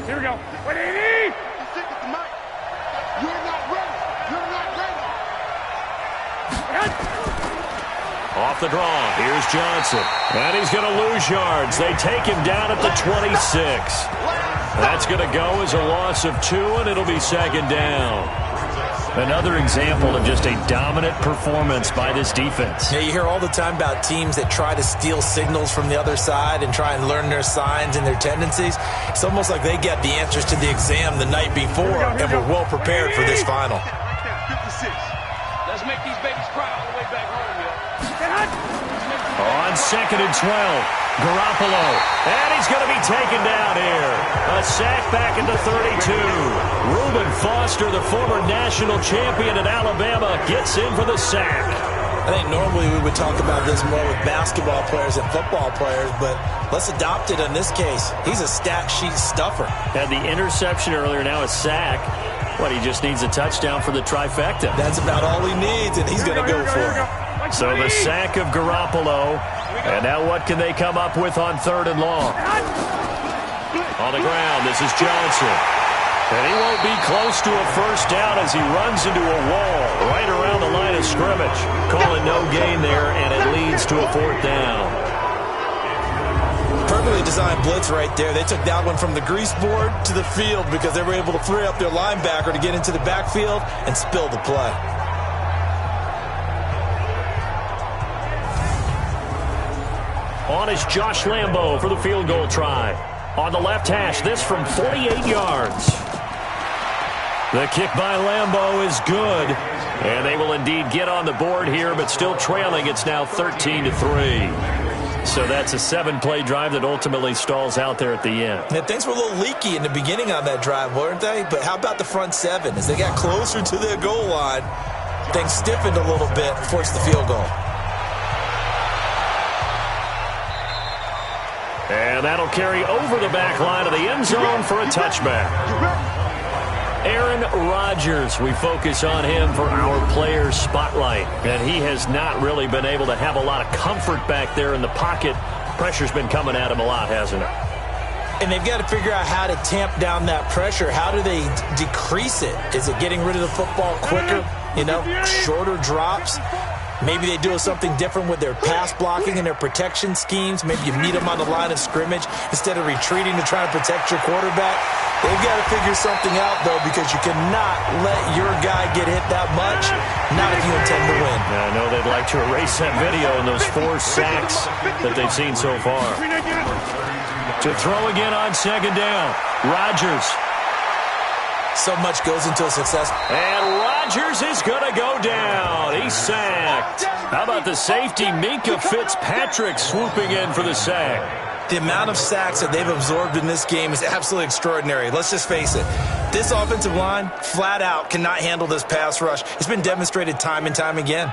[SPEAKER 4] Here we go. What do you need? Stick with the mic. You're not ready. You're not ready.
[SPEAKER 2] Off the draw, here's Johnson. And he's going to lose yards. They take him down at the 26. That's going to go as a loss of 2, and it'll be 2nd down. Another example of just a dominant performance by this defense.
[SPEAKER 3] Yeah, you hear all the time about teams that try to steal signals from the other side and try and learn their signs and their tendencies. It's almost like they get the answers to the exam the night before and were well prepared for this final.
[SPEAKER 4] 56. Let's make these babies cry all the way back home, yo.
[SPEAKER 2] On 2nd and 12, Garoppolo. And he's going to be taken down here. A sack back at the 32. Reuben Foster, the former national champion at Alabama, gets in for the sack.
[SPEAKER 3] I think normally we would talk about this more with basketball players and football players, but let's adopt it in this case. He's a stat sheet stuffer.
[SPEAKER 2] Had the interception earlier, now a sack. What, he just needs a touchdown for the trifecta.
[SPEAKER 3] That's about all he needs, and he's going to go for it.
[SPEAKER 2] So the sack of Garoppolo. And now what can they come up with on 3rd and long? On the ground, this is Johnson. And he won't be close to a 1st down as he runs into a wall right around the line of scrimmage. Calling no gain there, and it leads to a 4th down.
[SPEAKER 3] Perfectly designed blitz right there. They took that one from the grease board to the field because they were able to free up their linebacker to get into the backfield and spill the play.
[SPEAKER 2] On is Josh Lambo for the field goal try. On the left hash, this from 48 yards. The kick by Lambo is good. And they will indeed get on the board here, but still trailing. It's now 13-3. So that's a 7-play drive that ultimately stalls out there at the end.
[SPEAKER 3] Yeah, things were a little leaky in the beginning on that drive, weren't they? But how about the front 7? As they got closer to their goal line, things stiffened a little bit, forced the field goal.
[SPEAKER 2] And that'll carry over the back line of the end zone for a touchback. Aaron Rodgers, we focus on him for our player spotlight. And he has not really been able to have a lot of comfort back there in the pocket. Pressure's been coming at him a lot, hasn't it?
[SPEAKER 3] And they've got to figure out how to tamp down that pressure. How do they decrease it? Is it getting rid of the football quicker? Shorter drops? Maybe they do something different with their pass blocking and their protection schemes. Maybe you meet them on the line of scrimmage instead of retreating to try to protect your quarterback. They've got to figure something out, though, because you cannot let your guy get hit that much, not if you intend to win.
[SPEAKER 6] I know they'd like to erase that video and those 4 sacks that they've seen so far. To throw again on second down, Rodgers.
[SPEAKER 3] So much goes into a success.
[SPEAKER 6] And Rodgers is going to go down. He's sacked. How about the safety, Minka Fitzpatrick, swooping in for the sack?
[SPEAKER 3] The amount of sacks that they've absorbed in this game is absolutely extraordinary. Let's just face it. This offensive line, flat out, cannot handle this pass rush. It's been demonstrated time and time again.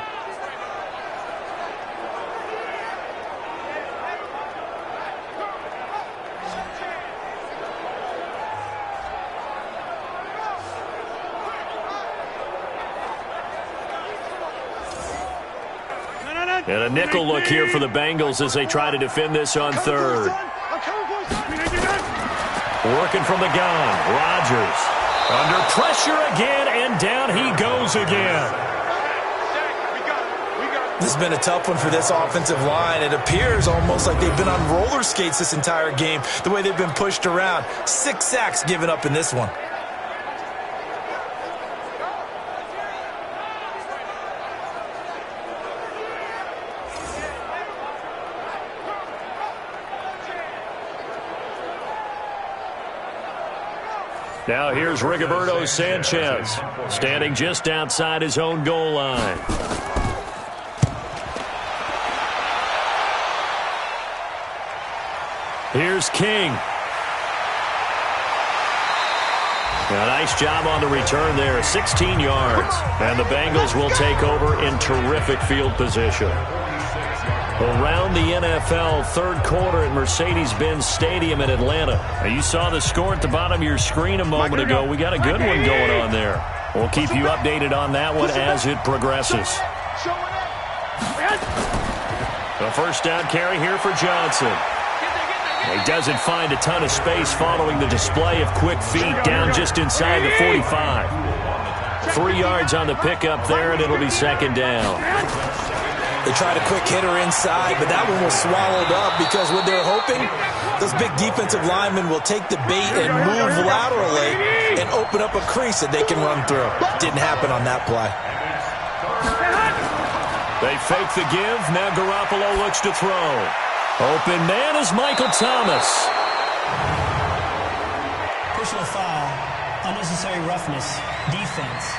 [SPEAKER 6] And a nickel look here for the Bengals as they try to defend this on third. Working from the gun, Rodgers. Under pressure again, and down he goes again.
[SPEAKER 3] This has been a tough one for this offensive line. It appears almost like they've been on roller skates this entire game, the way they've been pushed around. 6 sacks given up in this one.
[SPEAKER 6] Now here's Rigoberto Sanchez, standing just outside his own goal line. Here's King. A nice job on the return there, 16 yards. And the Bengals will take over in terrific field position. Around the NFL, third quarter at Mercedes-Benz Stadium in Atlanta. Now, you saw the score at the bottom of your screen a moment ago. We got a good one going on there. We'll keep you updated on that one as it progresses. The first down carry here for Johnson. He doesn't find a ton of space following the display of quick feet down just inside the 45. 3 yards on the pickup there, and it'll be second down.
[SPEAKER 3] They tried a quick hitter inside, but that one was swallowed up because what they're hoping, those big defensive linemen will take the bait and move laterally and open up a crease that they can run through. Didn't happen on that play.
[SPEAKER 6] They fake the give. Now Garoppolo looks to throw. Open man is Michael Thomas.
[SPEAKER 7] Personal foul, unnecessary roughness, defense.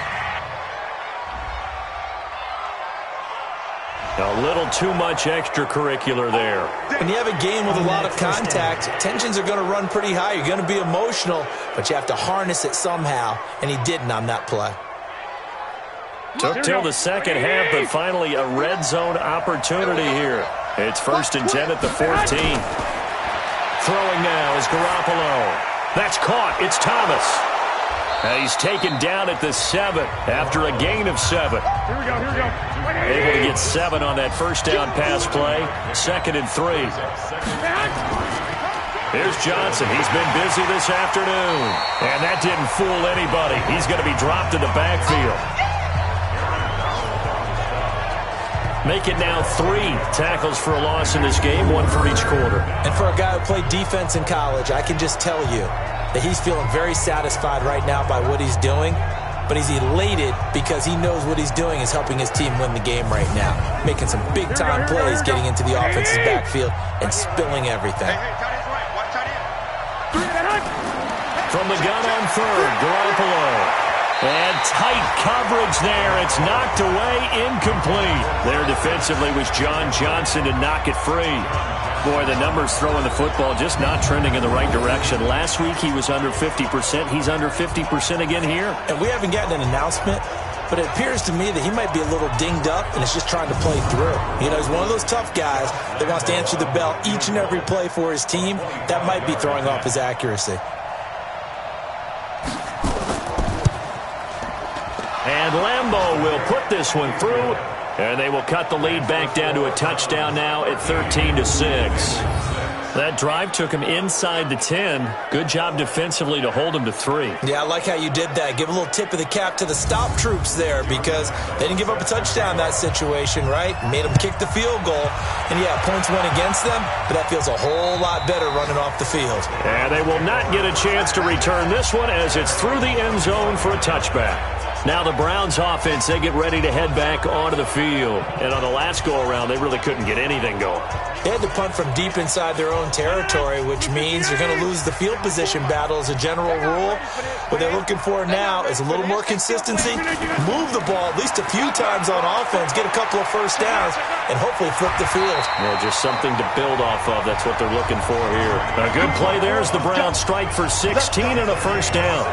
[SPEAKER 6] A little too much extracurricular there.
[SPEAKER 3] When you have a game with a lot of contact, tensions are going to run pretty high. You're going to be emotional, but you have to harness it somehow, and he didn't on that play.
[SPEAKER 6] Took till the second half, but finally a red zone opportunity here. It's 1st and 10 at the 14. Throwing now is Garoppolo. That's caught. It's Thomas. He's taken down at the 7 after a gain of 7.
[SPEAKER 4] Here we go.
[SPEAKER 6] Able to get 7 on that first down pass play. 2nd and 3. Here's Johnson. He's been busy this afternoon. And that didn't fool anybody. He's going to be dropped in the backfield. Make it now 3 tackles for a loss in this game, 1 for each quarter.
[SPEAKER 3] And for a guy who played defense in college, I can just tell you that he's feeling very satisfied right now by what he's doing, but he's elated because he knows what he's doing is helping his team win the game right now, making some big-time plays, getting into the offense's backfield and spilling everything.
[SPEAKER 6] From the gun on third, Garoppolo. And tight coverage there. It's knocked away, incomplete. There defensively was John Johnson to knock it free. Boy, the numbers throwing the football just not trending in the right direction. Last week he was under 50%. He's under 50% again here.
[SPEAKER 3] And we haven't gotten an announcement, but it appears to me that he might be a little dinged up and is just trying to play through. You know, he's one of those tough guys that wants to answer the bell each and every play for his team. That might be throwing off his accuracy.
[SPEAKER 6] And Lambeau will put this one through, and they will cut the lead back down to a touchdown now at 13-6.
[SPEAKER 2] That drive took him inside the 10. Good job defensively to hold him to 3.
[SPEAKER 3] Yeah, I like how you did that. Give a little tip of the cap to the stop troops there because they didn't give up a touchdown in that situation, right? Made them kick the field goal. And, yeah, points went against them, but that feels a whole lot better running off the field.
[SPEAKER 2] And they will not get a chance to return this one as it's through the end zone for a touchback. Now the Browns offense, they get ready to head back onto the field. And on the last go-around, they really couldn't get anything going.
[SPEAKER 3] They had to punt from deep inside their own territory, which means you're going to lose the field position battle as a general rule. What they're looking for now is a little more consistency, move the ball at least a few times on offense, get a couple of first downs, and hopefully flip the field.
[SPEAKER 2] Yeah, just something to build off of. That's what they're looking for here. A good play there as the Browns strike for 16 and a first down.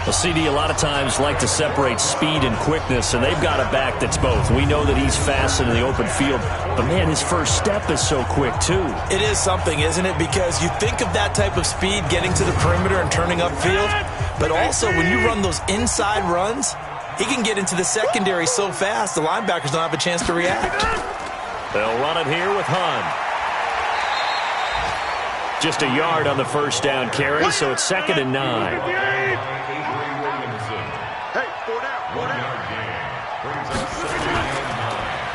[SPEAKER 2] Well, CD, a lot of times like to separate speed and quickness, and they've got a back that's both. We know that he's fast in the open field, but, man, his first step is so quick, too.
[SPEAKER 3] It is something, isn't it? Because you think of that type of speed getting to the perimeter and turning upfield, but also when you run those inside runs, he can get into the secondary so fast the linebackers don't have a chance to react.
[SPEAKER 2] They'll run it here with Hunt. Just a yard on the first down carry, so it's 2nd and 9.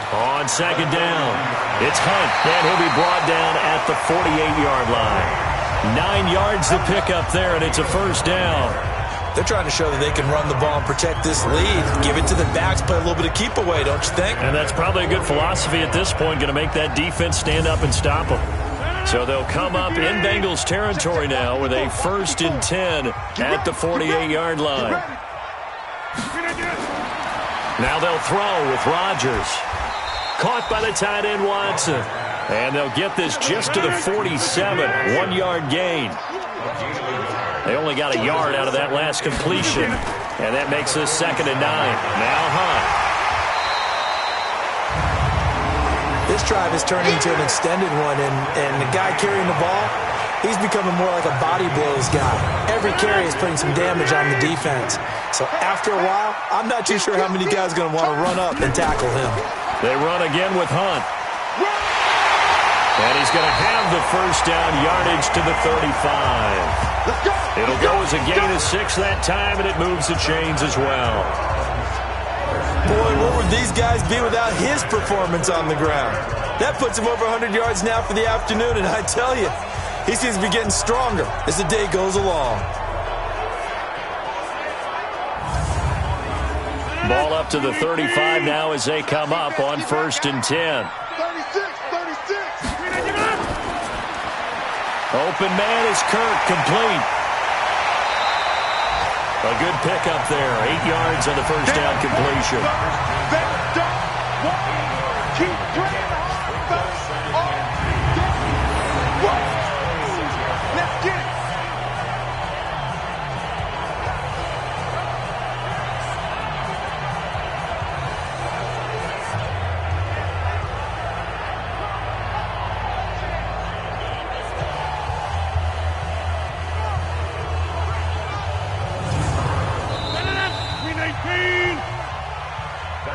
[SPEAKER 2] On 2nd down, it's Hunt, and he'll be brought down at the 48-yard line. 9 yards to pick up there, and it's a first down.
[SPEAKER 3] They're trying to show that they can run the ball and protect this lead. Give it to the backs, play a little bit of keep away, don't you think?
[SPEAKER 2] And that's probably a good philosophy at this point, going to make that defense stand up and stop them. So they'll come up in Bengals territory now with a 1st and 10 at the 48-yard line. Now they'll throw with Rodgers. Caught by the tight end Watson. And they'll get this just to the 47. 1-yard gain. They only got a yard out of that last completion. And that makes this 2nd and 9. Now Hunt.
[SPEAKER 3] This drive is turning into an extended one, and the guy carrying the ball, he's becoming more like a body blows guy. Every carry is putting some damage on the defense. So after a while, I'm not too sure how many guys are going to want to run up and tackle him.
[SPEAKER 2] They run again with Hunt. And he's going to have the first down, yardage to the 35. It'll go as a gain of 6 that time, and it moves the chains as well.
[SPEAKER 3] Boy, where would these guys be without his performance on the ground? That puts him over 100 yards now for the afternoon, and I tell you, he seems to be getting stronger as the day goes along.
[SPEAKER 2] Ball up to the 35 now as they come up on 1st and 10.
[SPEAKER 4] 36.
[SPEAKER 2] Open man is Kirk, complete. A good pickup there. 8 yards on the first down completion.
[SPEAKER 4] Keep playing hard. Let's get it.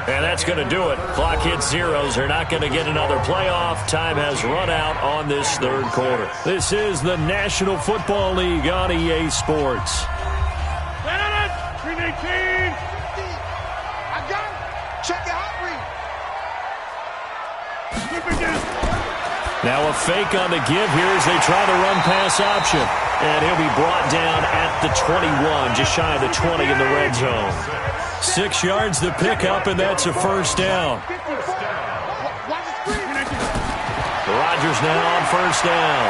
[SPEAKER 2] And that's going to do it. Clock hits zeros. They're not going to get another playoff. Time has run out on this 3rd quarter. This is the National Football League on EA Sports.
[SPEAKER 4] Green 18. I got it. Check your hot read. Keep it down.
[SPEAKER 2] Now a fake on the give here as they try to run pass option. And he'll be brought down at the 21, just shy of the 20 in the red zone. 6 yards to pick up, and that's a first down. Rodgers now on first down.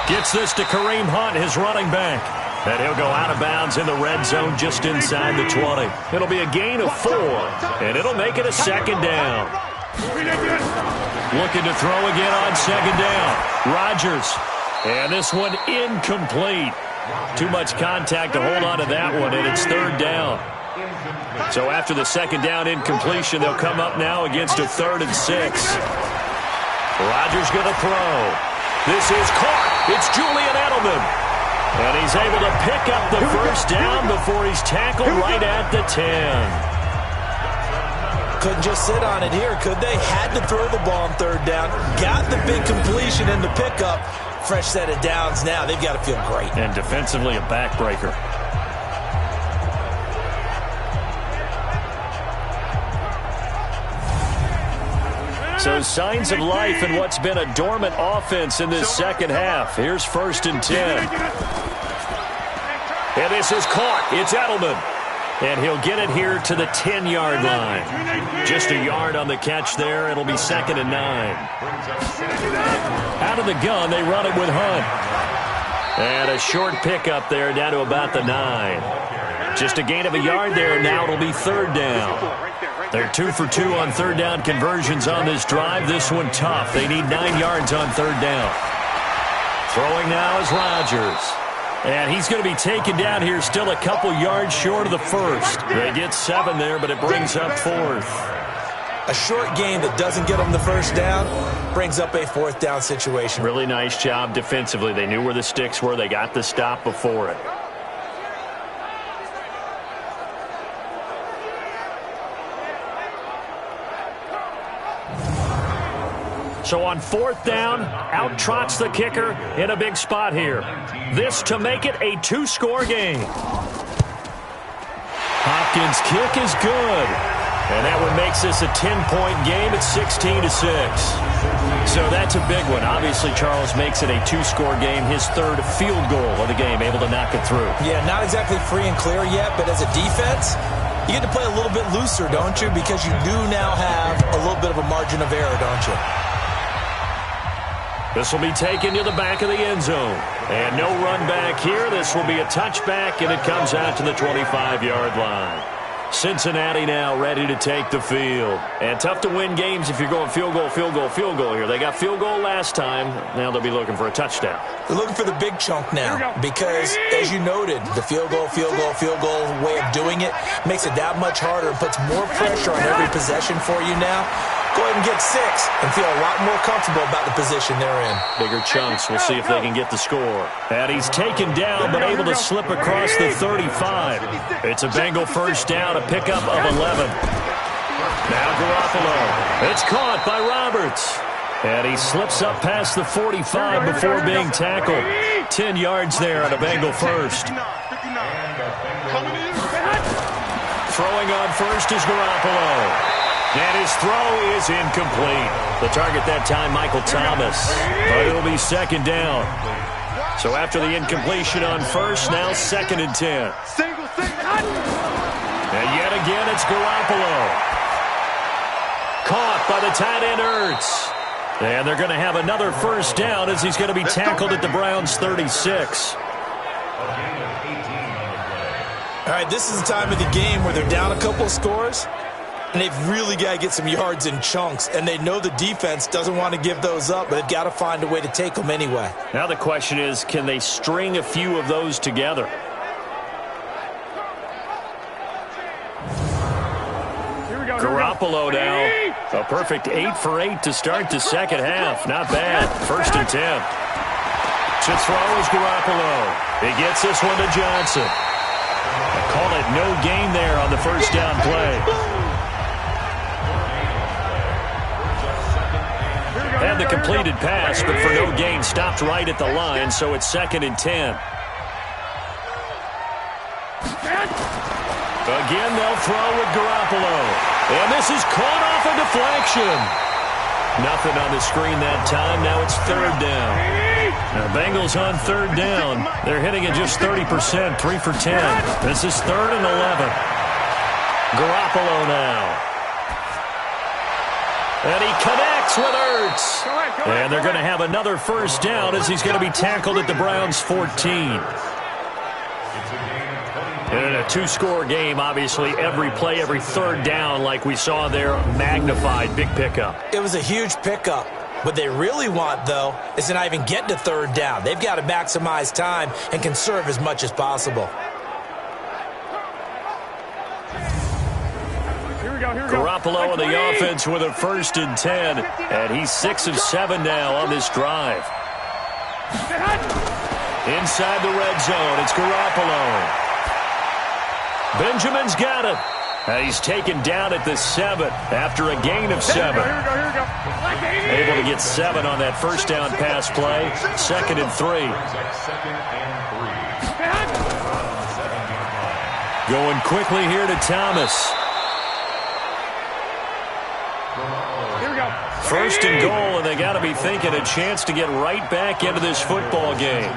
[SPEAKER 2] Gets this to Kareem Hunt, his running back. And he'll go out of bounds in the red zone just inside the 20. It'll be a gain of 4, and it'll make it a 2nd down. Looking to throw again on 2nd down. Rodgers. And this one incomplete. Too much contact to hold on to that one, and it's 3rd down. So after the 2nd down incompletion, they'll come up now against a 3rd and 6. Rodgers going to throw. This is caught. It's Julian Edelman. And he's able to pick up the first down before he's tackled right at the 10.
[SPEAKER 3] couldn't just sit on it here, could they? Had to throw the ball on third down. Got the big completion in the pickup. Fresh set of downs now. They've got to feel great.
[SPEAKER 6] And defensively, a backbreaker. So signs of life in what's been a dormant offense in this second half. Here's 1st and 10. And this is caught. It's Edelman. And he'll get it here to the 10-yard line. Just a yard on the catch there. It'll be 2nd and 9. Out of the gun, they run it with Hunt. And a short pickup there down to about the 9. Just a gain of a yard there. Now it'll be 3rd down. They're 2 for 2 on third down conversions on this drive. This one tough. They need 9 yards on third down. Throwing now is Rodgers. And he's going to be taken down here still a couple yards short of the first. They get 7 there, but it brings up 4th.
[SPEAKER 3] A short game that doesn't get them the first down brings up a 4th down situation.
[SPEAKER 6] Really nice job defensively. They knew where the sticks were. They got the stop before it. So on 4th down, out trots the kicker in a big spot here. This to make it a 2-score game. Hopkins' kick is good. And that one makes this a 10-point game at 16-6. So that's a big one. Obviously, Charles makes it a 2-score game, his 3rd field goal of the game, able to knock it through.
[SPEAKER 3] Yeah, not exactly free and clear yet, but as a defense, you get to play a little bit looser, don't you? Because you do now have a little bit of a margin of error, don't you?
[SPEAKER 6] This will be taken to the back of the end zone. And no run back here. This will be a touchback, and it comes out to the 25-yard line. Cincinnati now ready to take the field. And tough to win games if you're going field goal, field goal, field goal here. They got field goal last time. Now they'll be looking for a touchdown.
[SPEAKER 3] They're looking for the big chunk now because, as you noted, the field goal way of doing it makes it that much harder and puts more pressure on every possession for you now. Go ahead and get 6 and feel a lot more comfortable about the position they're in.
[SPEAKER 6] Bigger chunks. We'll see if they can get the score. And he's taken down but able to slip across the 35. It's a Bengal first down, a pickup of 11. Now Garoppolo. It's caught by Roberts. And he slips up past the 45 before being tackled. 10 yards there on a Bengal first. Throwing on first is Garoppolo. And his throw is incomplete. The target that time, Michael Thomas. But it'll be 2nd down. So after the incompletion on first, now 2nd and 10. And yet again, it's Garoppolo. Caught by the tight end Ertz. And they're going to have another first down as he's going to be tackled at the Browns' 36.
[SPEAKER 3] All right, this is the time of the game where they're down a couple of scores. And they've really got to get some yards in chunks. And they know the defense doesn't want to give those up, but they've got to find a way to take them anyway.
[SPEAKER 6] Now the question is, can they string a few of those together? Garoppolo now. A perfect 8 for 8 to start the second half. Not bad. 1st and 10. To throw is Garoppolo. He gets this one to Johnson. Call it no gain there on the first down play. And the completed pass, but for no gain, stopped right at the line, so it's 2nd and 10. Again, they'll throw with Garoppolo. And this is caught off a deflection. Nothing on the screen that time. Now it's 3rd down. Now, Bengals on 3rd down. They're hitting at just 30%, 3 for 10. This is 3rd and 11. Garoppolo now. And he connects with Ertz. And they're going to have another first down as he's going to be tackled at the Browns' 14. And in a 2-score game, obviously, every play, every 3rd down, like we saw there, magnified. Big pickup.
[SPEAKER 3] It was a huge pickup. What they really want, though, is to not even get to 3rd down. They've got to maximize time and conserve as much as possible.
[SPEAKER 6] Garoppolo on the offense with a 1st and 10. And he's 6 of 7 now on this drive. Inside the red zone, it's Garoppolo. Benjamin's got it. He's taken down at the 7 after a gain of 7. Able to get 7 on that first down pass play. 2nd and 3. Going quickly here to Thomas. First and goal, and they got to be thinking a chance to get right back into this football game.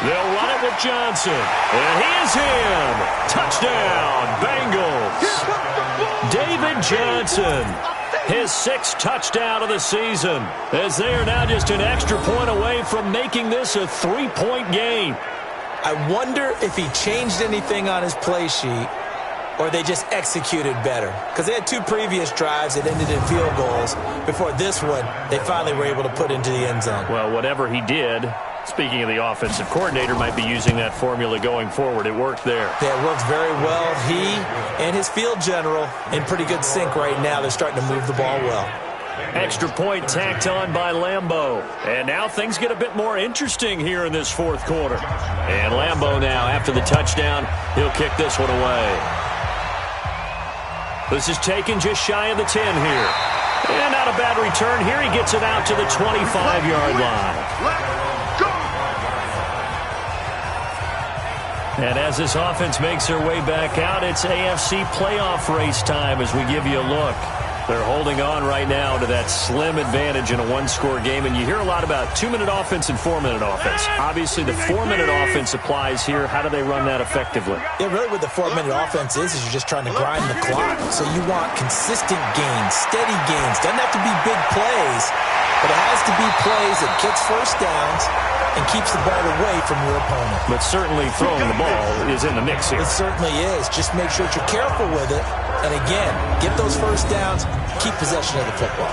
[SPEAKER 6] They'll run it with Johnson. And he is in. Touchdown, Bengals. David Johnson, his 6th touchdown of the season, as they are now just an extra point away from making this a 3-point game.
[SPEAKER 3] I wonder if he changed anything on his play sheet or they just executed better. Because they had 2 previous drives that ended in field goals. Before this one, they finally were able to put into the end zone.
[SPEAKER 6] Well, whatever he did, speaking of the offensive coordinator, might be using that formula going forward. It worked there.
[SPEAKER 3] Yeah, it worked very well. He and his field general in pretty good sync right now. They're starting to move the ball well.
[SPEAKER 6] Extra point tacked on by Lambeau. And now things get a bit more interesting here in this 4th quarter. And Lambeau now, after the touchdown, he'll kick this one away. This is taken just shy of the 10 here. And not a bad return here. He gets it out to the 25-yard line. And as this offense makes their way back out, it's AFC playoff race time as we give you a look. They're holding on right now to that slim advantage in a 1-score game. And you hear a lot about 2-minute offense and 4-minute offense. Obviously, the 4-minute offense applies here. How do they run that effectively?
[SPEAKER 3] Yeah, really what the 4-minute offense is you're just trying to grind the clock. So you want consistent gains, steady gains. Doesn't have to be big plays, but it has to be plays that gets first downs and keeps the ball away from your opponent.
[SPEAKER 6] But certainly throwing the ball is in the mix here.
[SPEAKER 3] It certainly is. Just make sure that you're careful with it. And again, get those first downs, keep possession of the football.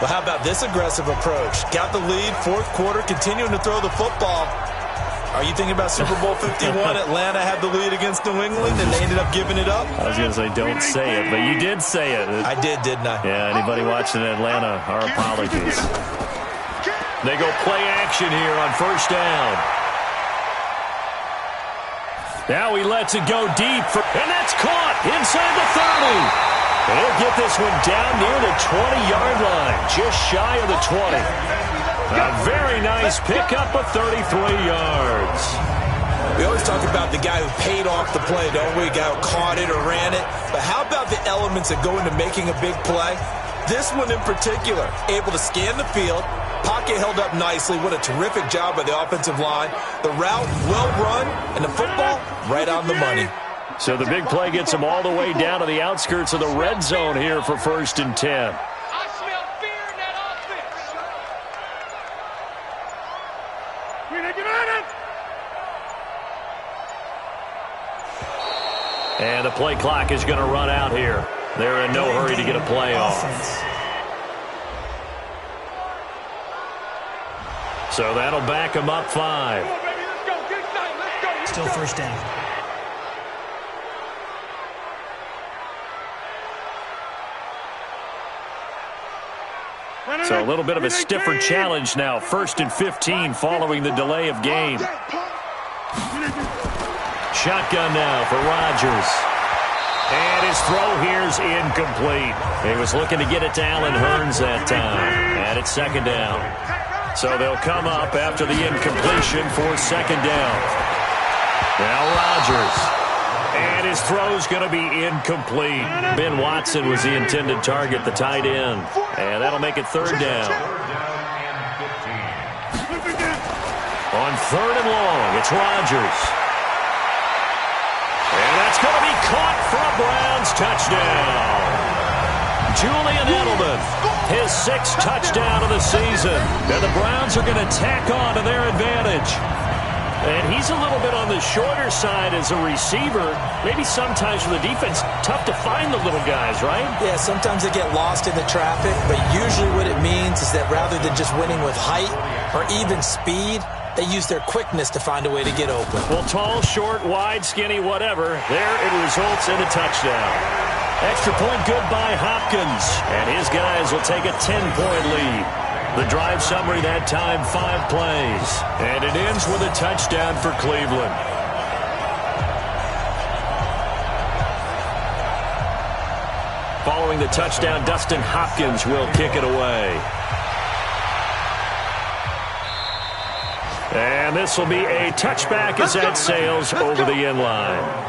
[SPEAKER 3] Well, how about this aggressive approach? Got the lead, 4th quarter, continuing to throw the football. Are you thinking about Super Bowl 51? Atlanta had the lead against New England, and they ended up giving it up?
[SPEAKER 6] I was going to say don't say it, but you did say it.
[SPEAKER 3] I did, didn't I?
[SPEAKER 6] Yeah, anybody watching Atlanta, our apologies. They go play action here on first down. Now he lets it go deep, and that's caught inside the 30. He'll get this one down near the 20-yard line, just shy of the 20. A very nice pickup of 33 yards.
[SPEAKER 3] We always talk about the guy who paid off the play, don't we? The guy who caught it or ran it. But how about the elements that go into making a big play? This one in particular, able to scan the field. Pocket held up nicely. What a terrific job by the offensive line. The route, well run, and the football, right on the money.
[SPEAKER 6] So the big play gets them all the way down to the outskirts of the red zone here for 1st and 10.
[SPEAKER 4] I smell fear in that offense.
[SPEAKER 6] And the play clock is going to run out here. They're in no hurry to get a play off. So that'll back them up 5.
[SPEAKER 7] Still first down.
[SPEAKER 6] So a little bit of a stiffer challenge now. 1st and 15 following the delay of game. Shotgun now for Rodgers. And his throw here's incomplete. He was looking to get it to Allen Hurns that time. And it's 2nd down. So they'll come up after the incompletion for 2nd down. Now Rodgers. And his throw's going to be incomplete. Ben Watson was the intended target, the tight end. And that'll make it 3rd down. On 3rd and long, it's Rodgers. And that's going to be caught for a Browns touchdown. Julian Edelman, his 6th touchdown of the season. And the Browns are going to tack on to their advantage. And he's a little bit on the shorter side as a receiver. Maybe sometimes for the defense, tough to find the little guys, right?
[SPEAKER 3] Yeah, sometimes they get lost in the traffic, but usually what it means is that rather than just winning with height or even speed, they use their quickness to find a way to get open.
[SPEAKER 6] Well, tall, short, wide, skinny, whatever, there it results in a touchdown. Extra point good by Hopkins, and his guys will take a 10-point lead. The drive summary that time, 5 plays. And it ends with a touchdown for Cleveland.
[SPEAKER 2] Following the touchdown, Dustin Hopkins will kick it away. And this will be a touchback as that sails over the end line.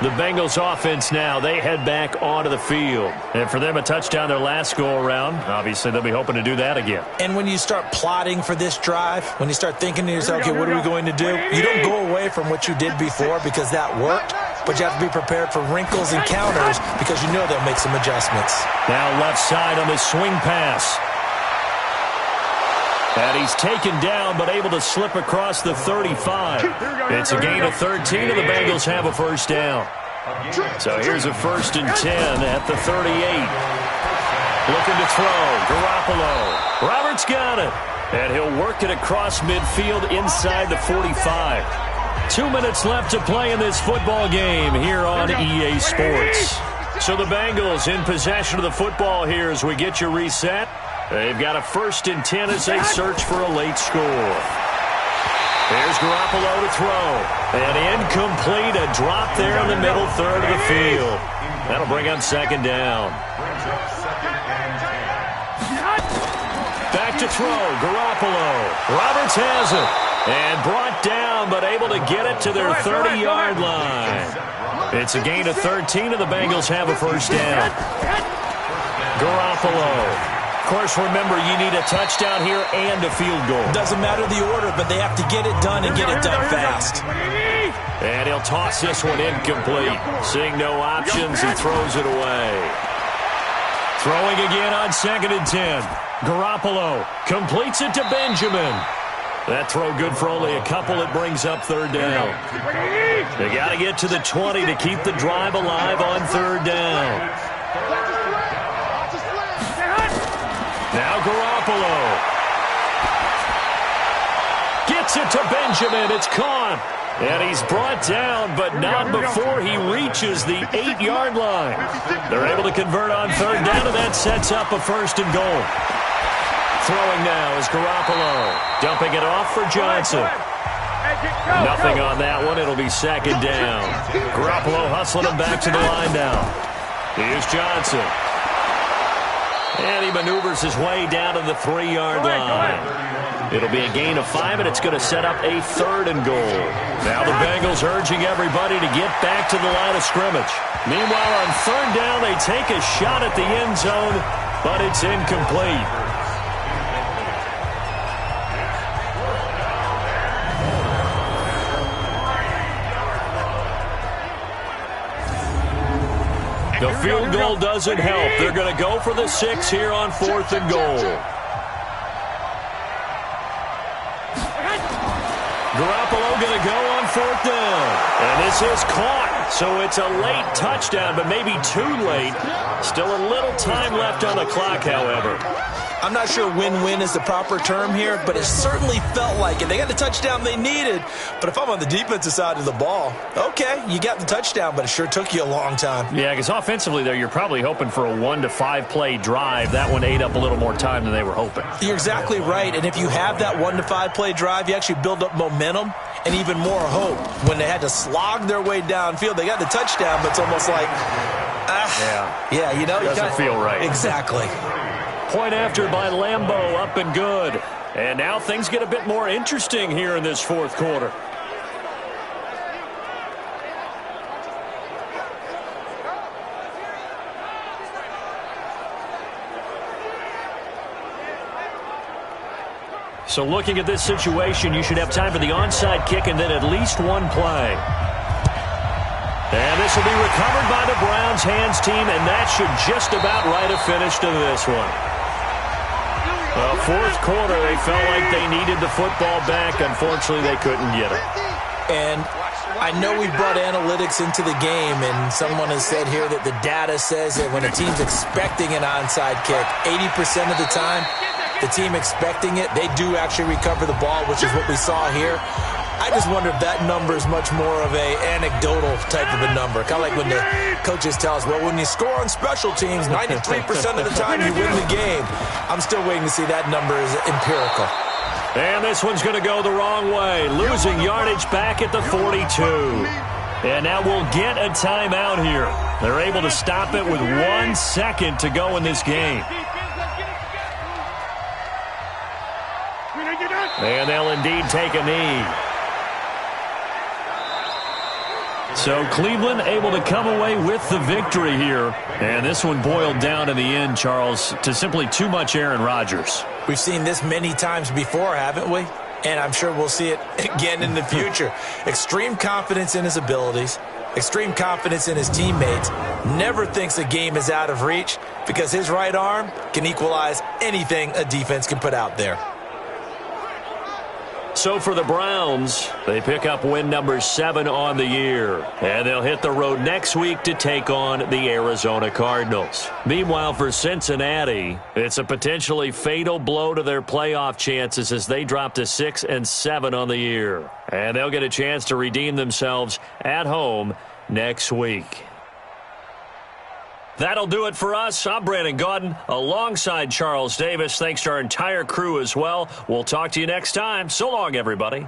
[SPEAKER 2] The Bengals offense now, they head back onto the field. And for them, a touchdown their last go-around. Obviously, they'll be hoping to do that again.
[SPEAKER 3] And when you start plotting for this drive, when you start thinking to yourself, okay, what are we going to do? You don't go away from what you did before because that worked, but you have to be prepared for wrinkles and counters because you know they'll make some adjustments.
[SPEAKER 2] Now left side on the swing pass. And he's taken down, but able to slip across the 35. It's a gain of 13, and the Bengals have a first down. So here's a 1st and 10 at the 38. Looking to throw. Garoppolo. Roberts got it. And he'll work it across midfield inside the 45. 2 minutes left to play in this football game here on EA Sports. So the Bengals in possession of the football here as we get you reset. They've got a 1st and 10 as they search for a late score. There's Garoppolo to throw. And incomplete, a drop there in the middle third of the field. That'll bring up 2nd down. Back to throw, Garoppolo. Roberts has it. And brought down, but able to get it to their 30-yard line. It's a gain of 13, and the Bengals have a first down. Garoppolo. Of course, remember, you need a touchdown here and a field goal.
[SPEAKER 3] Doesn't matter the order, but they have to get it done and get it done fast.
[SPEAKER 2] And he'll toss this one incomplete. Seeing no options, he throws it away. Throwing again on 2nd and 10. Garoppolo completes it to Benjamin. That throw good for only a couple. It brings up 3rd down. They got to get to the 20 to keep the drive alive on 3rd down. Now Garoppolo. Gets it to Benjamin. It's caught. And he's brought down, but not before he reaches the 8-yard line. They're able to convert on 3rd down, and that sets up a 1st and goal. Throwing now is Garoppolo. Dumping it off for Johnson. Nothing on that one. It'll be 2nd down. Garoppolo hustling him back to the line now. Here's Johnson. And he maneuvers his way down to the 3-yard line. It'll be a gain of 5, and it's going to set up a 3rd and goal. Now the Bengals urging everybody to get back to the line of scrimmage. Meanwhile, on 3rd down, they take a shot at the end zone, but it's incomplete. The field goal doesn't help. They're going to go for the 6 here on 4th and goal. Garoppolo going to go on 4th down. And this is caught. So it's a late touchdown, but maybe too late. Still a little time left on the clock, however.
[SPEAKER 3] I'm not sure win-win is the proper term here, but it certainly felt like it. They got the touchdown they needed, but if I'm on the defensive side of the ball, okay, you got the touchdown, but it sure took you a long time.
[SPEAKER 2] Yeah, because offensively there, you're probably hoping for a 1 to 5 play drive. That one ate up a little more time than they were hoping.
[SPEAKER 3] You're exactly right, and if you have that 1 to 5 play drive, you actually build up momentum and even more hope. When they had to slog their way downfield, they got the touchdown, but it's almost like, yeah, you know,
[SPEAKER 2] doesn't feel right.
[SPEAKER 3] Exactly.
[SPEAKER 2] Point after by Lambeau, up and good. And now things get a bit more interesting here in this 4th quarter. So looking at this situation, you should have time for the onside kick and then at least one play. And this will be recovered by the Browns hands team, and that should just about write a finish to this one. Well, 4th quarter, they felt like they needed the football back. Unfortunately, they couldn't get it.
[SPEAKER 3] And I know we brought analytics into the game, and someone has said here that the data says that when a team's expecting an onside kick, 80% of the time, the team expecting it, they do actually recover the ball, which is what we saw here. I just wonder if that number is much more of a anecdotal type of a number. Kind of like when the coaches tell us, well, when you score on special teams, 93% of the time you win the game. I'm still waiting to see that number is empirical.
[SPEAKER 2] And this one's going to go the wrong way. Losing yardage back at the 42. And now we'll get a timeout here. They're able to stop it with 1 second to go in this game. And they'll indeed take a knee. So Cleveland able to come away with the victory here. And this one boiled down in the end, Charles, to simply too much Aaron Rodgers.
[SPEAKER 3] We've seen this many times before, haven't we? And I'm sure we'll see it again in the future. Extreme confidence in his abilities, extreme confidence in his teammates, never thinks a game is out of reach because his right arm can equalize anything a defense can put out there.
[SPEAKER 2] So for the Browns, they pick up win number 7 on the year. And they'll hit the road next week to take on the Arizona Cardinals. Meanwhile, for Cincinnati, it's a potentially fatal blow to their playoff chances as they drop to 6-7 on the year. And they'll get a chance to redeem themselves at home next week. That'll do it for us. I'm Brandon Gaudin alongside Charles Davis. Thanks to our entire crew as well. We'll talk to you next time. So long, everybody.